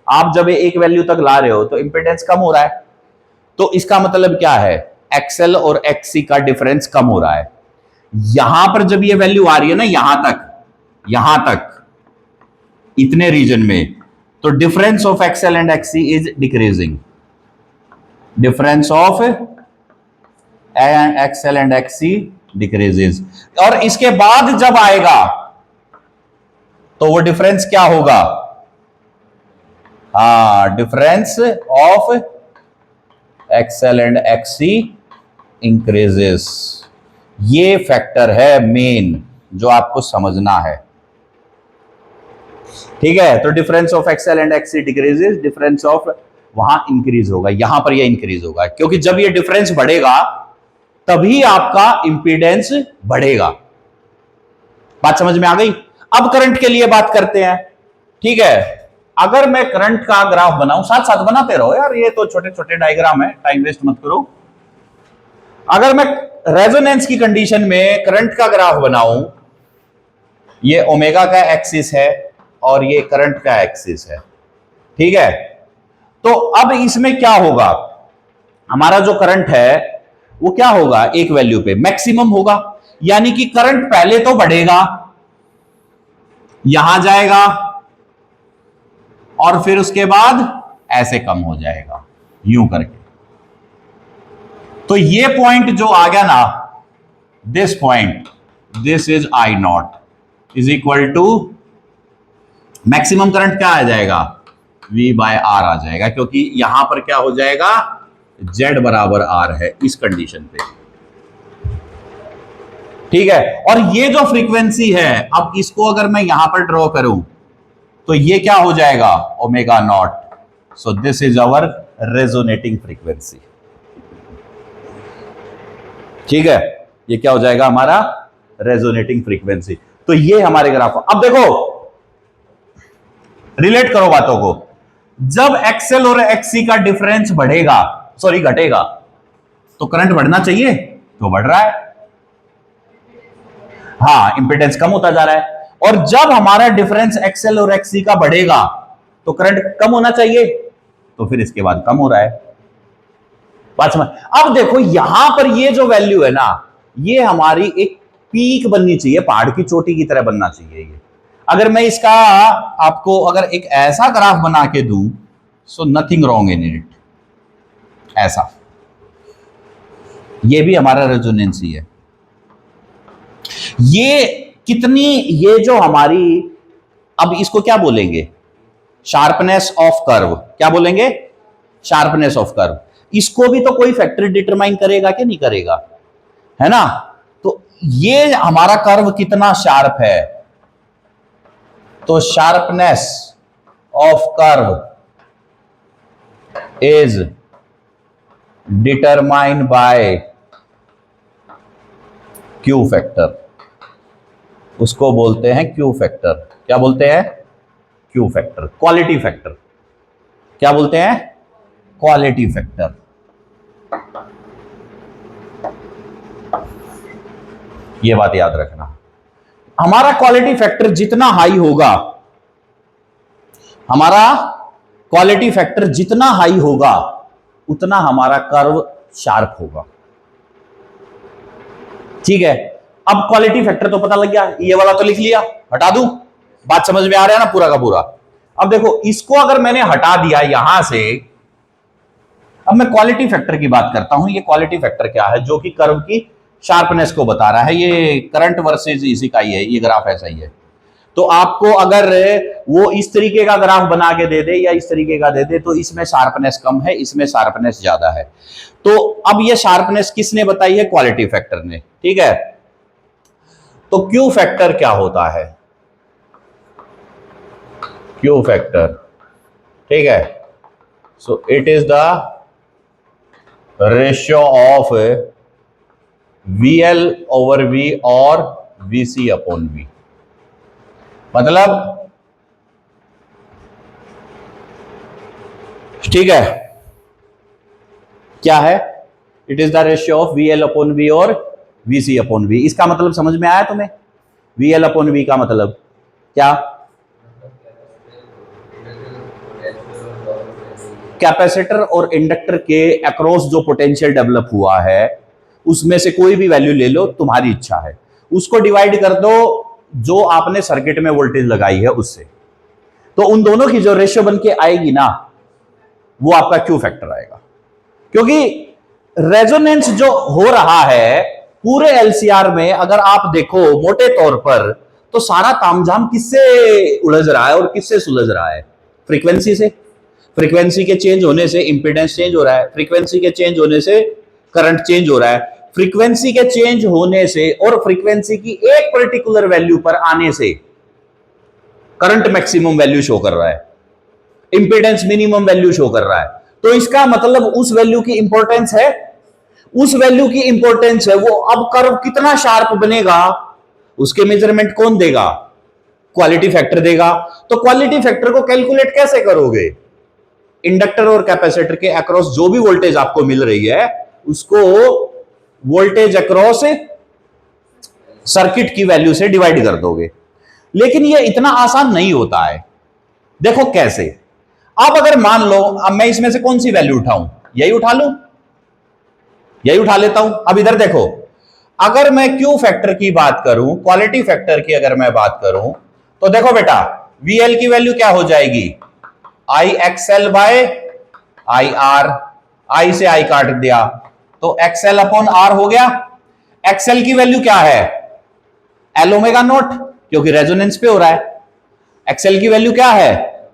आप जब एक वैल्यू तक ला रहे हो तो इंपीडेंस कम हो रहा है, तो इसका मतलब क्या है, एक्सएल और एक्ससी का डिफरेंस कम हो रहा है। यहां पर जब ये वैल्यू आ रही है ना यहां तक इतने रीजन में, तो difference of XL and एक्ससी is decreasing, difference of XL and एक्ससी decreases, और इसके बाद जब आएगा तो वो डिफरेंस क्या होगा, difference of XL and एक्ससी increases. ये फैक्टर है मेन जो आपको समझना है, ठीक है। तो difference of XL and एक्ससी decreases, difference of वहां इंक्रीज होगा, यहां पर ये इंक्रीज होगा, क्योंकि जब ये डिफरेंस बढ़ेगा तभी आपका इंपीडेंस बढ़ेगा। बात समझ में आ गई? अब करंट के लिए बात करते हैं, ठीक है। अगर मैं करंट का ग्राफ बनाऊं, साथ साथ बनाते रहो यार, ये तो छोटे छोटे डायग्राम है, टाइम वेस्ट मत करो। अगर मैं रेजोनेंस की कंडीशन में करंट का ग्राफ बनाऊं, ये ओमेगा का एक्सिस है और ये करंट का एक्सिस है, ठीक है। तो अब इसमें क्या होगा, हमारा जो करंट है वो क्या होगा, एक वैल्यू पे मैक्सिमम होगा, यानी कि करंट पहले तो बढ़ेगा, यहां जाएगा और फिर उसके बाद ऐसे कम हो जाएगा यूं करके। तो ये पॉइंट जो आ गया ना, this point, this is I not is equal to maximum current क्या आ जाएगा, V बाय आर आ जाएगा, क्योंकि यहां पर क्या हो जाएगा, Z बराबर R है इस कंडीशन पे, ठीक है। और ये जो फ्रीक्वेंसी है, अब इसको अगर मैं यहां पर ड्रॉ करूं तो ये क्या हो जाएगा, omega not. So this is our resonating frequency, ठीक है। ये क्या हो जाएगा हमारा रेजोनेटिंग फ्रीक्वेंसी। तो ये हमारे ग्राफ। अब देखो रिलेट करो बातों को, जब एक्सएल और एक्ससी का डिफरेंस बढ़ेगा, सॉरी घटेगा, तो करंट बढ़ना चाहिए, तो बढ़ रहा है, हाँ इंपीडेंस कम होता जा रहा है। और जब हमारा डिफरेंस एक्सएल और एक्ससी का बढ़ेगा तो करंट कम होना चाहिए, तो फिर इसके बाद कम हो रहा है। बात समझ? अब देखो यहां पर ये जो वैल्यू है ना, ये हमारी एक पीक बननी चाहिए, पहाड़ की चोटी की तरह बनना चाहिए ये। अगर मैं इसका आपको अगर एक ऐसा ग्राफ बना के दूं, so nothing wrong in it, ऐसा, ये भी हमारा रेजोनेंस ही है। ये कितनी, ये जो हमारी, अब इसको क्या बोलेंगे, शार्पनेस ऑफ कर्व, क्या बोलेंगे, शार्पनेस ऑफ कर्व। इसको भी तो कोई फैक्टर डिटरमाइन करेगा कि नहीं करेगा, है ना। तो ये हमारा कर्व कितना शार्प है, तो sharpness of curve is determined by Q factor, उसको बोलते हैं क्यू फैक्टर। क्या बोलते हैं, क्यू फैक्टर, क्वालिटी फैक्टर, क्या बोलते हैं, क्वालिटी फैक्टर। ये बात याद रखना, हमारा क्वालिटी फैक्टर जितना हाई होगा, हमारा क्वालिटी फैक्टर जितना हाई होगा, उतना हमारा कर्व शार्प होगा। ठीक है, अब क्वालिटी फैक्टर तो पता लग गया, ये वाला तो लिख लिया, हटा दूं? बात समझ में आ रहा है ना पूरा का पूरा? अब देखो, इसको अगर मैंने हटा दिया यहां से, अब मैं क्वालिटी फैक्टर की बात करता हूं। ये क्वालिटी फैक्टर क्या है? जो कि कर्व की शार्पनेस को बता रहा है। ये करंट वर्सेस इसी का ही है, ये ग्राफ ऐसा ही है। तो आपको अगर वो इस तरीके का ग्राफ बना के दे दे या इस तरीके का दे दे, तो इसमें शार्पनेस कम है, इसमें शार्पनेस ज्यादा है। तो अब ये शार्पनेस किसने बताई है? क्वालिटी फैक्टर ने। ठीक है, तो क्यू फैक्टर क्या होता है? क्यू फैक्टर, ठीक है, so it is the ratio of VL over V और VC अपॉन V। मतलब, ठीक है, क्या है? It is the ratio of VL upon V और VC अपॉन V। इसका मतलब समझ में आया तुम्हें? VL अपॉन V का मतलब क्या? कैपेसिटर और इंडक्टर के अक्रॉस जो पोटेंशियल डेवलप हुआ है, उसमें से कोई भी वैल्यू ले लो, तुम्हारी इच्छा है, उसको डिवाइड कर दो जो आपने सर्किट में वोल्टेज लगाई है उससे। तो उन दोनों की जो रेशियो बन के आएगी ना, वो आपका क्यू फैक्टर आएगा। क्योंकि रेजोनेंस जो हो रहा है पूरे एलसीआर में, अगर आप देखो मोटे तौर पर, तो सारा तामझाम किससे उलझ रहा है और किससे सुलझ रहा है? फ्रीक्वेंसी से। फ्रीक्वेंसी के चेंज होने से इंपीडेंस चेंज हो रहा है, फ्रीक्वेंसी के चेंज होने से करंट चेंज हो रहा है, फ्रीक्वेंसी के चेंज होने से और फ्रीक्वेंसी की एक पर्टिकुलर वैल्यू पर आने से करंट मैक्सिमम वैल्यू शो कर रहा है, इंपीडेंस मिनिमम वैल्यू शो कर रहा है। तो इसका मतलब उस वैल्यू की इंपॉर्टेंस है, उस वैल्यू की इंपॉर्टेंस है। वो अब कर्व कितना शार्प बनेगा, उसके मेजरमेंट कौन देगा? क्वालिटी फैक्टर देगा। तो क्वालिटी फैक्टर को कैलकुलेट कैसे करोगे? इंडक्टर और कैपेसिटर के अक्रॉस जो भी वोल्टेज आपको मिल रही है, उसको वोल्टेज अक्रॉस सर्किट की वैल्यू से डिवाइड कर दोगे। लेकिन यह इतना आसान नहीं होता है। देखो कैसे। अब अगर मान लो, अब मैं इसमें से कौन सी वैल्यू उठाऊं? यही उठा लूं, यही उठा लेता हूं। अब इधर देखो, अगर मैं क्यू फैक्टर की बात करूं, क्वालिटी फैक्टर की अगर मैं बात करूं, तो देखो बेटा, VL की वैल्यू क्या हो जाएगी? IXL by IR। I से I काट दिया तो XL अपॉन R हो गया। XL की वैल्यू क्या है? L ओमेगा नोट, क्योंकि रेजोनेंस पे हो रहा है। XL की वैल्यू क्या है?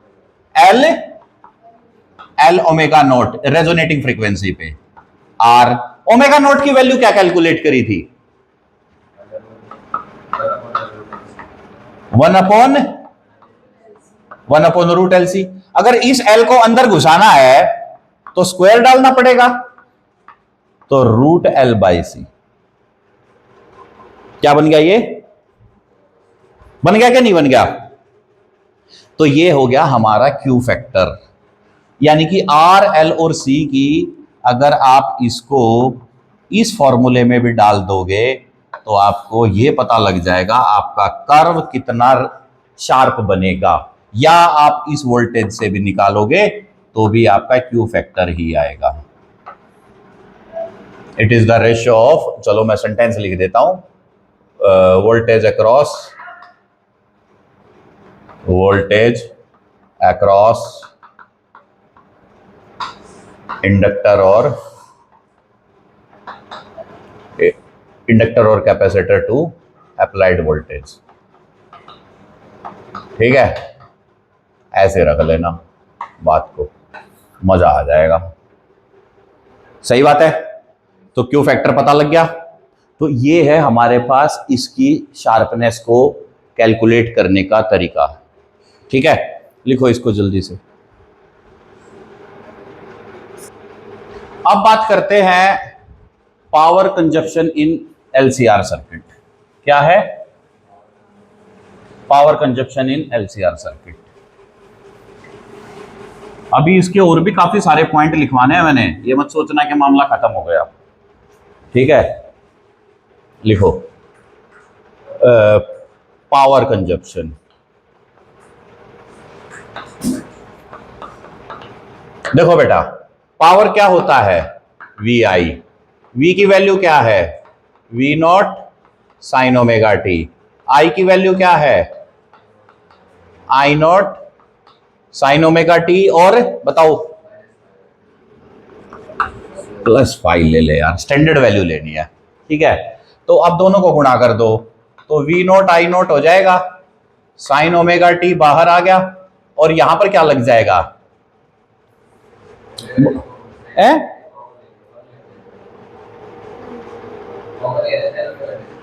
L omega naught, resonating frequency पे। R ओमेगा नोट की वैल्यू क्या कैलकुलेट करी थी? 1 अपॉन रूट LC। अगर इस L को अंदर घुसाना है तो स्क्वायर डालना पड़ेगा, तो रूट L बाई C। क्या बन गया? ये बन गया क्या नहीं बन गया? तो ये हो गया हमारा क्यू फैक्टर। यानी कि R, L और C की अगर आप इसको इस फॉर्मूले में भी डाल दोगे, तो आपको ये पता लग जाएगा आपका कर्व कितना शार्प बनेगा। या आप इस वोल्टेज से भी निकालोगे तो भी आपका क्यू फैक्टर ही आएगा। It is the ratio of, चलो मैं सेंटेंस लिख देता हूं, वोल्टेज अक्रॉस इंडक्टर और कैपेसिटर टू अप्लाइड वोल्टेज। ठीक है, ऐसे रख लेना बात को, मजा आ जाएगा। सही बात है। तो क्यू फैक्टर पता लग गया। तो ये है हमारे पास इसकी शार्पनेस को कैलकुलेट करने का तरीका। ठीक है, लिखो इसको जल्दी से। अब बात करते हैं पावर कंजप्शन इन LCR सर्किट। क्या है पावर कंजप्शन इन LCR सर्किट? अभी इसके और भी काफी सारे पॉइंट लिखवाने हैं मैंने, ये मत सोचना कि मामला खत्म हो गया। ठीक है, लिखो पावर कंजप्शन। देखो बेटा, पावर क्या होता है? VI। V की वैल्यू क्या है? V naught sine omega t. I की वैल्यू क्या है, I not sine omega t, और बताओ प्लस फाइव ले ले यार, स्टैंडर्ड वैल्यू लेनी है। ठीक है, तो अब दोनों को गुणा कर दो, तो वी नॉट आई नॉट हो जाएगा, साइन ओमेगा टी बाहर आ गया, और यहां पर क्या लग जाएगा है?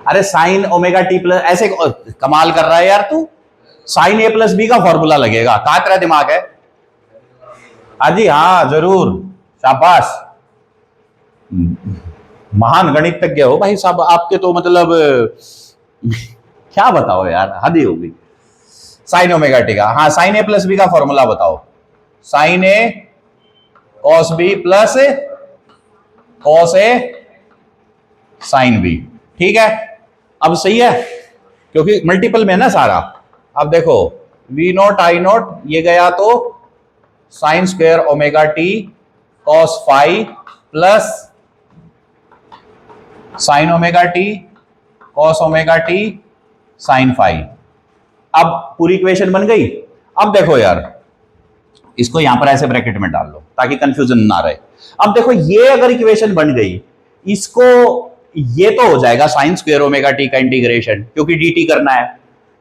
अरे साइन ओमेगा टी प्लस, ऐसे कमाल कर रहा है यार तू, साइन ए प्लस बी का फॉर्मूला लगेगा, कहां तेरा दिमाग है? हाँ जी हाँ जरूर, शाबाश, महान गणितज्ञ हो भाई साहब आपके तो, मतलब क्या बताओ यार, हद ही होगी। साइन ओमेगा टी का, हाँ साइन ए प्लस बी का फॉर्मूला बताओ, sign A cos B plus cos A sine B. ठीक है, अब सही है क्योंकि मल्टीपल में है ना सारा। अब देखो वी नॉट आई नॉट ये गया तो sine square omega t cos phi plus sine omega t cos omega t sine phi. अब पूरी इक्वेशन बन गई। अब देखो यार, इसको यहां पर ऐसे ब्रैकेट में डाल लो ताकि कंफ्यूजन ना रहे। अब देखो ये अगर इक्वेशन बन गई, इसको ये तो हो जाएगा साइन स्क्वायर ओमेगा टी का इंटीग्रेशन, क्योंकि dt करना है,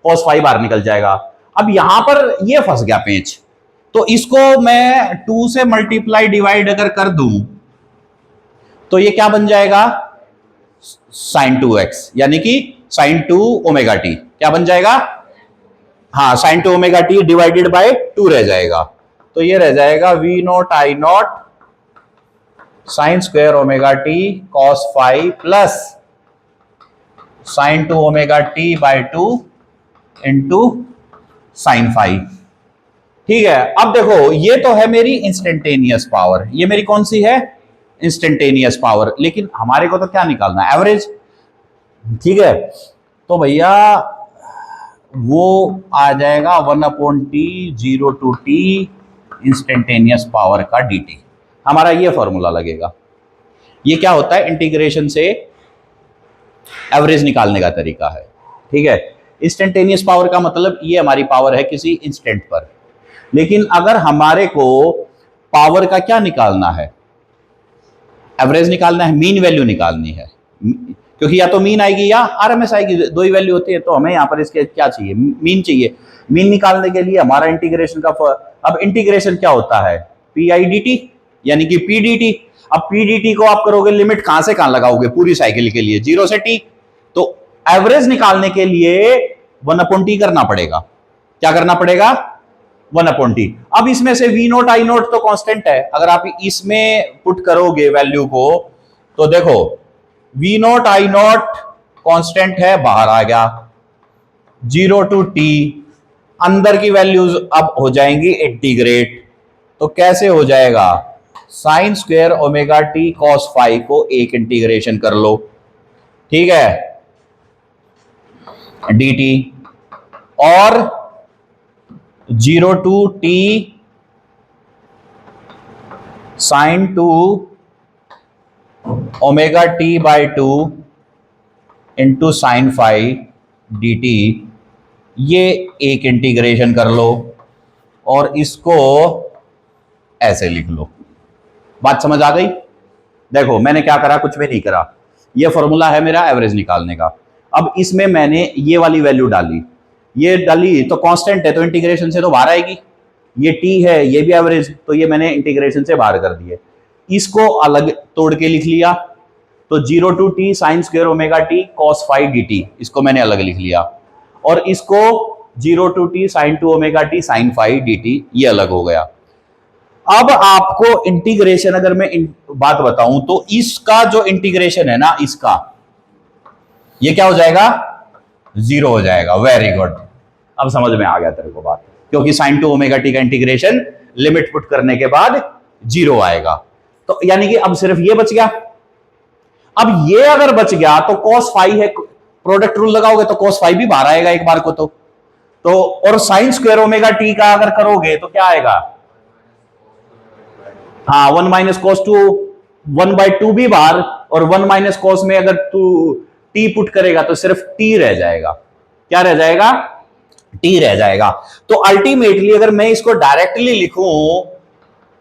cos फाइव बाहर निकल जाएगा। अब यहां पर ये फंस गया पेंच, तो इसको मैं 2 से मल्टीप्लाई डिवाइड अगर कर दूं तो ये क्या बन जाएगा, साइन 2x, यानी कि साइन 2 ओमेगा टी क्या बन जाएगा, हाँ sine 2 omega t divided by 2 रह जाएगा। तो ये रह जाएगा V not I not sine square omega t cos phi plus sine 2 omega t by 2 into sine phi. ठीक है, अब देखो ये तो है मेरी इंस्टेंटेनियस पावर, ये मेरी कौन सी है, इंस्टेंटेनियस पावर, लेकिन हमारे को तो क्या निकालना है, एवरेज। ठीक है, तो भैया वो आ जाएगा 1/t 0 to t instantaneous power का dt, हमारा ये फॉर्मूला लगेगा। ये क्या होता है, इंटीग्रेशन से एवरेज निकालने का तरीका है। ठीक है, इंस्टेंटेनियस पावर का मतलब ये हमारी पावर है किसी इंस्टेंट पर, लेकिन अगर हमारे को पावर का क्या निकालना है, एवरेज निकालना है, मीन वैल्यू निकालनी है, क्योंकि या तो मीन आएगी या आरएमएस आएगी, दो ही वैल्यू होती है, तो हमें यहाँ पर इसके क्या चाहिए, मीन चाहिए। मीन निकालने के लिए हमारा इंटीग्रेशन का, अब इंटीग्रेशन क्या होता है, पी आई डी टी, यानी कि पी डी टी। अब पी डी टी को आप करोगे लिमिट कहां से कहां लगाओगे, पूरी साइकिल के लिए 0 से t, तो एवरेज निकालने के लिए 1/t करना पड़ेगा। क्या करना पड़ेगा, 1/t। अब इसमें से वी नोट आई नोट तो कांस्टेंट है, अगर आप इसमें पुट करोगे वैल्यू को तो देखो V not I not constant है, बाहर आ गया 0 to t, अंदर की वैल्यूज अब हो जाएंगी इंटीग्रेट, तो कैसे हो जाएगा, sign square omega t cos five को एक इंटीग्रेशन कर लो, ठीक है, dt, और 0 to t sine 2 omega t by 2 into sine 5 dt, ये एक इंटीग्रेशन कर लो और इसको ऐसे लिख लो। बात समझ आ गई? देखो मैंने क्या करा, कुछ भी नहीं करा, ये फॉर्मूला है मेरा एवरेज निकालने का। अब इसमें मैंने ये वाली वैल्यू डाली, ये डाली तो कांस्टेंट है तो इंटीग्रेशन से तो बाहर आएगी, ये t है ये भी एवरेज, तो ये मैंने इंटीग्रेशन से बाहर कर दिए। इसको अलग तोड़ के लिख लिया, तो 0 to t sign square omega t cos 5 dt, इसको मैंने अलग लिख लिया, और इसको 0 to t sine 2 omega t sine 5 dt, ये अलग हो गया। अब आपको इंटीग्रेशन अगर मैं बात बताऊं तो इसका जो इंटीग्रेशन है ना, इसका ये क्या हो जाएगा, 0 हो जाएगा। वेरी गुड, अब समझ में आ गया तेरे को बात, क्योंकि साइन 2 ओमेगा टी का इंटीग्रेशन लिमिट पुट करने के बाद 0 आएगा, तो यानी कि अब सिर्फ ये बच गया। अब ये अगर बच गया तो cos 5 है, प्रोडक्ट रूल लगाओगे तो cos 5 भी बाहर आएगा एक बार को, तो और साइन स्क्वायर ओमेगा टी का अगर करोगे तो क्या आएगा, हाँ 1 माइनस cos 2, 1/2 भी बाहर, और 1 माइनस cos में अगर तू टी पुट करेगा तो सिर्फ टी रह जाएगा। क्या रह जाएगा? टी रह जाएगा। तो अल्टीमेटली अगर मैं इसको डायरेक्टली लिखूं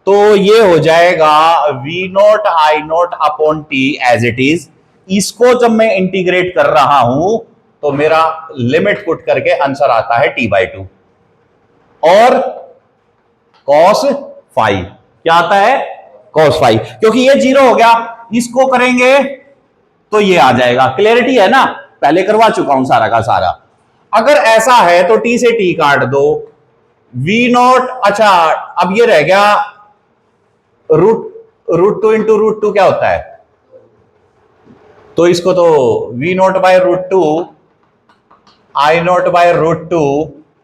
तो ये हो जाएगा V not I not upon T as it is. इसको जब मैं इंटीग्रेट कर रहा हूं तो मेरा लिमिट पुट करके आंसर आता है t/2 और cos फाइव। क्या आता है? cos five. क्योंकि ये 0 हो गया, इसको करेंगे तो ये आ जाएगा। क्लियरिटी है ना? पहले करवा चुका हूं सारा का सारा। अगर ऐसा है तो t से t काट दो, वी नॉट। अच्छा, अब ये रह गया root two into root two क्या होता है? तो इसको तो V not by root two I not by root two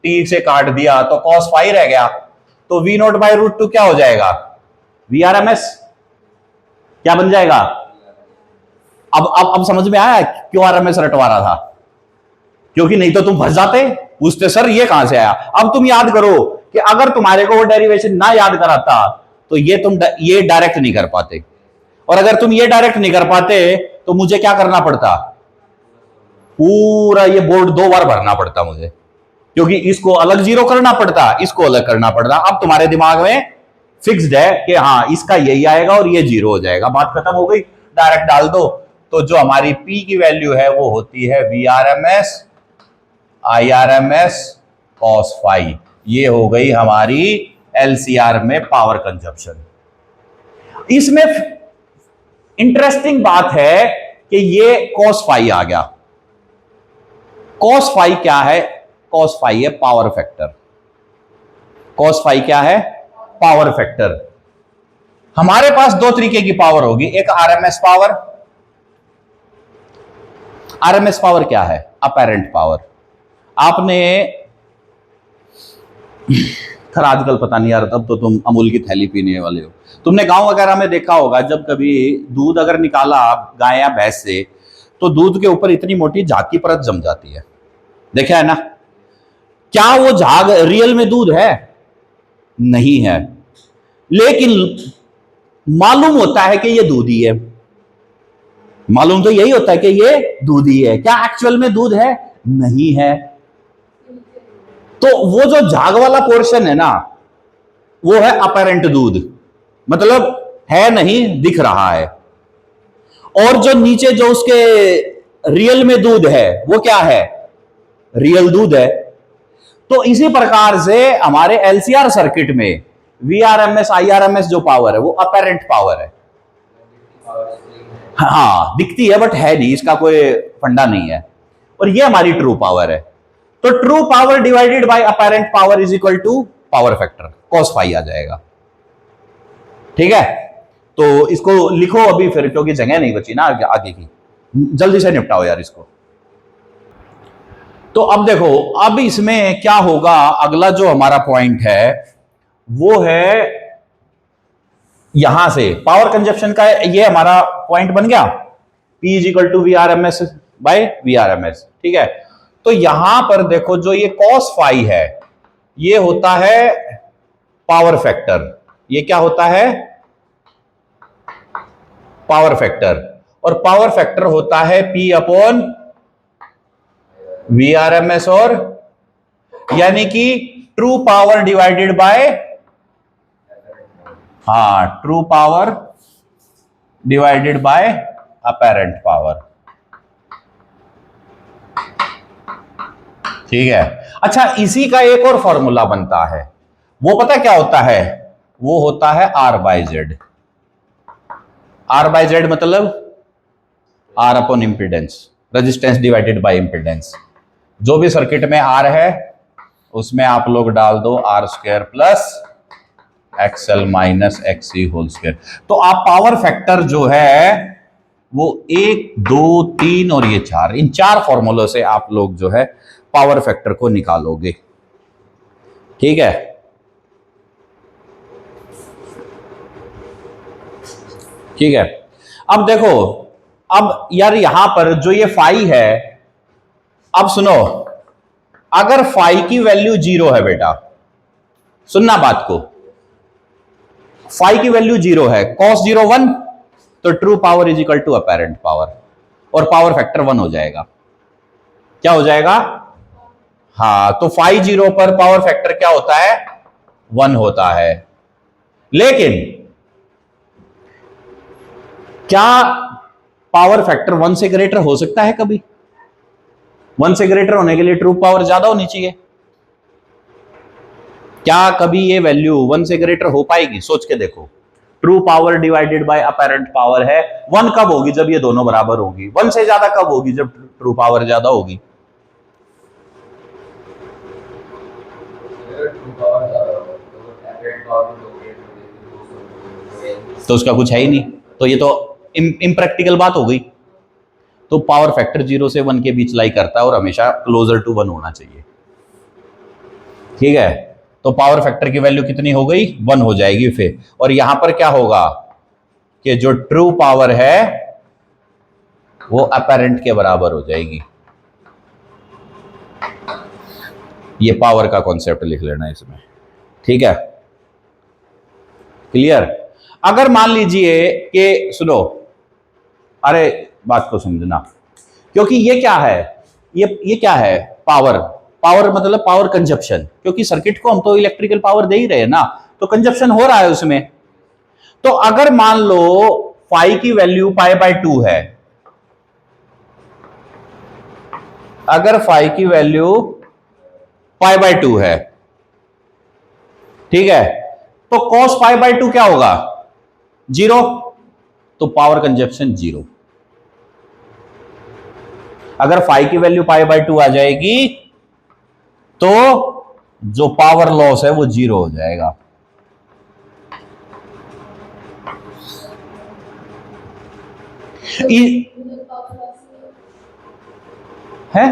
T से काट दिया तो cos फाइव रह गया। तो V not by root two क्या हो जाएगा? V R M S. क्या बन जाएगा? अब समझ में आया क्यों आर एम एस रटवा रहा था? क्योंकि नहीं तो तुम फंस जाते, पूछते सर ये कहां से आया। अब तुम याद करो कि अगर तुम्हारे को वो डेरिवेशन ना याद कराता तो ये डायरेक्ट नहीं कर पाते, और अगर तुम ये डायरेक्ट नहीं कर पाते तो मुझे क्या करना पड़ता? पूरा ये बोर्ड 2 बार भरना पड़ता मुझे, क्योंकि इसको अलग 0 करना पड़ता, इसको अलग करना पड़ता। अब तुम्हारे दिमाग में फिक्स्ड है कि हाँ इसका यही आएगा और ये 0 हो जाएगा, बात खत्म हो गई, डायरेक्ट डाल दो। तो जो हमारी P की वैल्यू है वो होती है VRMS IRMS cos फाइव। ये हो गई हमारी LCR में पावर कंजप्शन। इसमें इंटरेस्टिंग बात है कि ये cos फाइव आ गया। cos फाइव क्या है? cos फाइव है पावर फैक्टर। cos फाइव क्या है? Power factor. हमारे पास 2 तरीके की पावर होगी, एक आरएमएस पावर। आरएमएस पावर क्या है? Apparent power. आपने खैर आजकल पता नहीं यार, अब तो तुम अमूल की थैली पीने वाले हो। तुमने गांव वगैरह में देखा होगा, जब कभी दूध अगर निकाला गाय या भैंस से तो दूध के ऊपर इतनी मोटी झाग की परत जम जाती है, देखा है ना? क्या वो झाग रियल में दूध है? नहीं है, लेकिन मालूम होता है कि ये दूध ही है। मालूम तो यही होता है कि ये दूध ही है। क्या एक्चुअल में दूध है? नहीं है। तो वो जो झाग वाला पोर्शन है ना, वो है अपेरेंट दूध, मतलब है नहीं, दिख रहा है। और जो नीचे जो उसके रियल में दूध है वो क्या है? रियल दूध है। तो इसी प्रकार से हमारे एलसीआर सर्किट में वीआरएमएस आईआरएमएस जो पावर है वो अपेरेंट पावर है। हाँ दिखती है बट है नहीं, इसका कोई फंडा नहीं है। और ये हमारी ट्रू पावर है। तो true power divided by apparent power is equal to power factor, cos five आ जाएगा। ठीक है, तो इसको लिखो अभी फिर, क्योंकि जगह नहीं बची ना आगे की, जल्दी से निपटाओ यार इसको। तो अब देखो, अब इसमें क्या होगा, अगला जो हमारा पॉइंट है वो है यहां से पावर कंजप्शन का, ये हमारा पॉइंट बन गया P is equal to VRMS by VRMS। ठीक है, तो यहां पर देखो जो ये cos फाइव है ये होता है पावर फैक्टर। ये क्या होता है? Power factor. और पावर फैक्टर होता है P अपॉन VRMS, और यानी कि ट्रू पावर डिवाइडेड बाय, हाँ true power divided by apparent power. ठीक है, अच्छा इसी का एक और फॉर्मूला बनता है, वो पता क्या होता है? वो होता है R by Z. R by Z मतलब R upon impedance, resistance divided by impedance. जो भी सर्किट में R है उसमें आप लोग डाल दो R square plus XL minus XC whole square. तो आप पावर फैक्टर जो है वो 1, 2, 3 और ये 4, इन 4 फॉर्मूलों से आप लोग जो है पावर फैक्टर को निकालोगे। ठीक है, ठीक है। अब देखो, अब यार यहां पर जो ये फाई है, अब सुनो, अगर फाई की वैल्यू 0 है बेटा, सुनना बात को, फाई की वैल्यू 0 है, cos 0 1, तो true power is equal to apparent power. और पावर फैक्टर 1 हो जाएगा। क्या हो जाएगा? हाँ, तो 5 पर पावर फैक्टर क्या होता है? 1 होता है। लेकिन क्या पावर फैक्टर 1 से ग्रेटर हो सकता है कभी? 1 से ग्रेटर होने के लिए ट्रू पावर ज्यादा होनी चाहिए। क्या कभी ये वैल्यू 1 से ग्रेटर हो पाएगी? सोच के देखो। True power divided bye apparent power है। 1 कब होगी? जब ये दोनों बराबर होगी। 1 से ज्यादा कब होगी? जब ट्रू पावर ज्यादा होगी। तो उसका कुछ है ही नहीं, तो ये तो इम्प्रैक्टिकल बात हो गई। तो पावर फैक्टर 0 से 1 के बीच लाई करता है और हमेशा क्लोजर टू 1 होना चाहिए। ठीक है, तो पावर फैक्टर की वैल्यू कितनी हो गई? 1 हो जाएगी फिर। और यहां पर क्या होगा कि जो ट्रू पावर है वो अपैरेंट के बराबर हो जाएगी। ये पावर का कॉन्सेप्ट लिख लेना इसमें। ठीक है, क्लियर? अगर मान लीजिए कि सुनो, अरे बात को समझना, क्योंकि ये क्या है? ये क्या है? पावर। पावर मतलब पावर कंजप्शन, क्योंकि सर्किट को हम तो इलेक्ट्रिकल पावर दे ही रहे हैं ना, तो कंजप्शन हो रहा है उसमें। तो अगर मान लो फाई की वैल्यू π/2 है, अगर फाई की वैल्यू π/2 है, ठीक है, तो cos π/2 क्या होगा? 0। तो पावर कंजप्शन 0। अगर फाई की वैल्यू π/2 आ जाएगी तो जो पावर लॉस है वो 0 हो जाएगा। है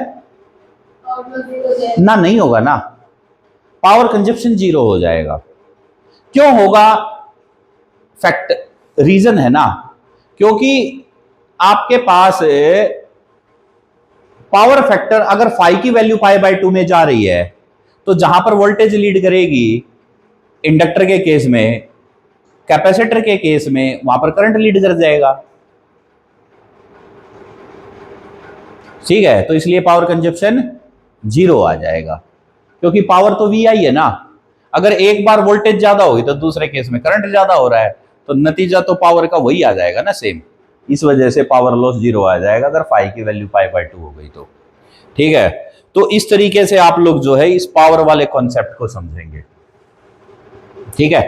ना? नहीं होगा ना, पावर कंजप्शन 0 हो जाएगा। क्यों होगा? फैक्ट रीजन है ना, क्योंकि आपके पास पावर फैक्टर अगर फाई की वैल्यू π/2 में जा रही है तो जहां पर वोल्टेज लीड करेगी इंडक्टर के केस में, कैपेसिटर के केस में वहां पर करंट लीड कर जाएगा। ठीक है, तो इसलिए पावर कंजप्शन 0 आ जाएगा, क्योंकि पावर तो VI है ना। अगर एक बार वोल्टेज ज्यादा होगी तो दूसरे केस में करंट ज्यादा हो रहा है, तो नतीजा तो पावर का वही आ जाएगा ना, सेम। इस वजह से पावर लॉस 0 आ जाएगा अगर फाई की वैल्यू π/2 हो गई तो। ठीक है, तो इस तरीके से आप लोग जो है इस पावर वाले कॉन्सेप्ट को समझेंगे। ठीक है,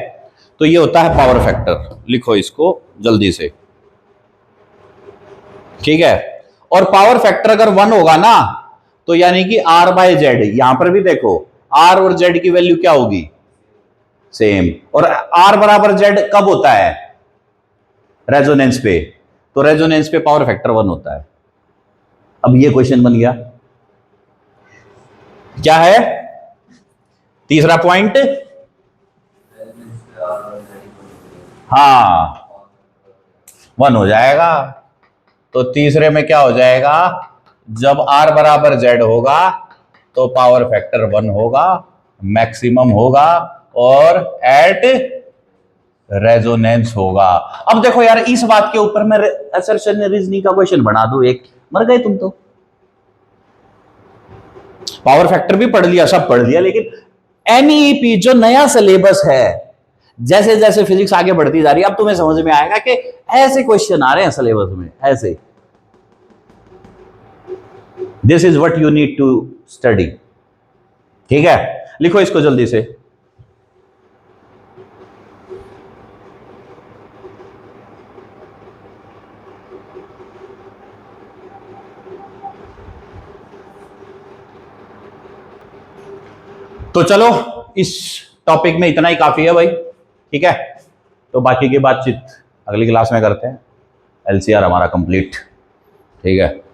तो ये होता है पावर फैक्टर। लिखो इसको जल्दी से। ठीक है, और पावर फैक्टर अगर 1 होगा ना, तो यानी कि R/Z, यहां पर भी देखो R और Z की वैल्यू क्या होगी? सेम। और R बराबर Z कब होता है? रेजोनेंस पे। तो रेजोनेंस पे पावर फैक्टर 1 होता है। अब ये क्वेश्चन बन गया, क्या है तीसरा पॉइंट? हाँ, 1 हो जाएगा। तो तीसरे में क्या हो जाएगा? जब R बराबर Z होगा तो पावर फैक्टर 1 होगा, मैक्सिमम होगा और एट रेजोनेंस होगा। अब देखो यार, इस बात के ऊपर मैं असर्शन रीजनिंग का क्वेश्चन बना दूं एक, मर गए तुम तो। पावर फैक्टर भी पढ़ लिया, सब पढ़ लिया, लेकिन एनईपी जो नया सिलेबस है, जैसे जैसे फिजिक्स आगे बढ़ती जा रही है, अब तुम्हें समझ में आएगा कि ऐसे क्वेश्चन आ रहे हैं सिलेबस में, ऐसे। This is what you need to study. ठीक है, लिखो इसको जल्दी से। तो चलो, इस टॉपिक में इतना ही काफी है भाई। ठीक है, तो बाकी की बातचीत अगली क्लास में करते हैं। LCR हमारा कंप्लीट। ठीक है।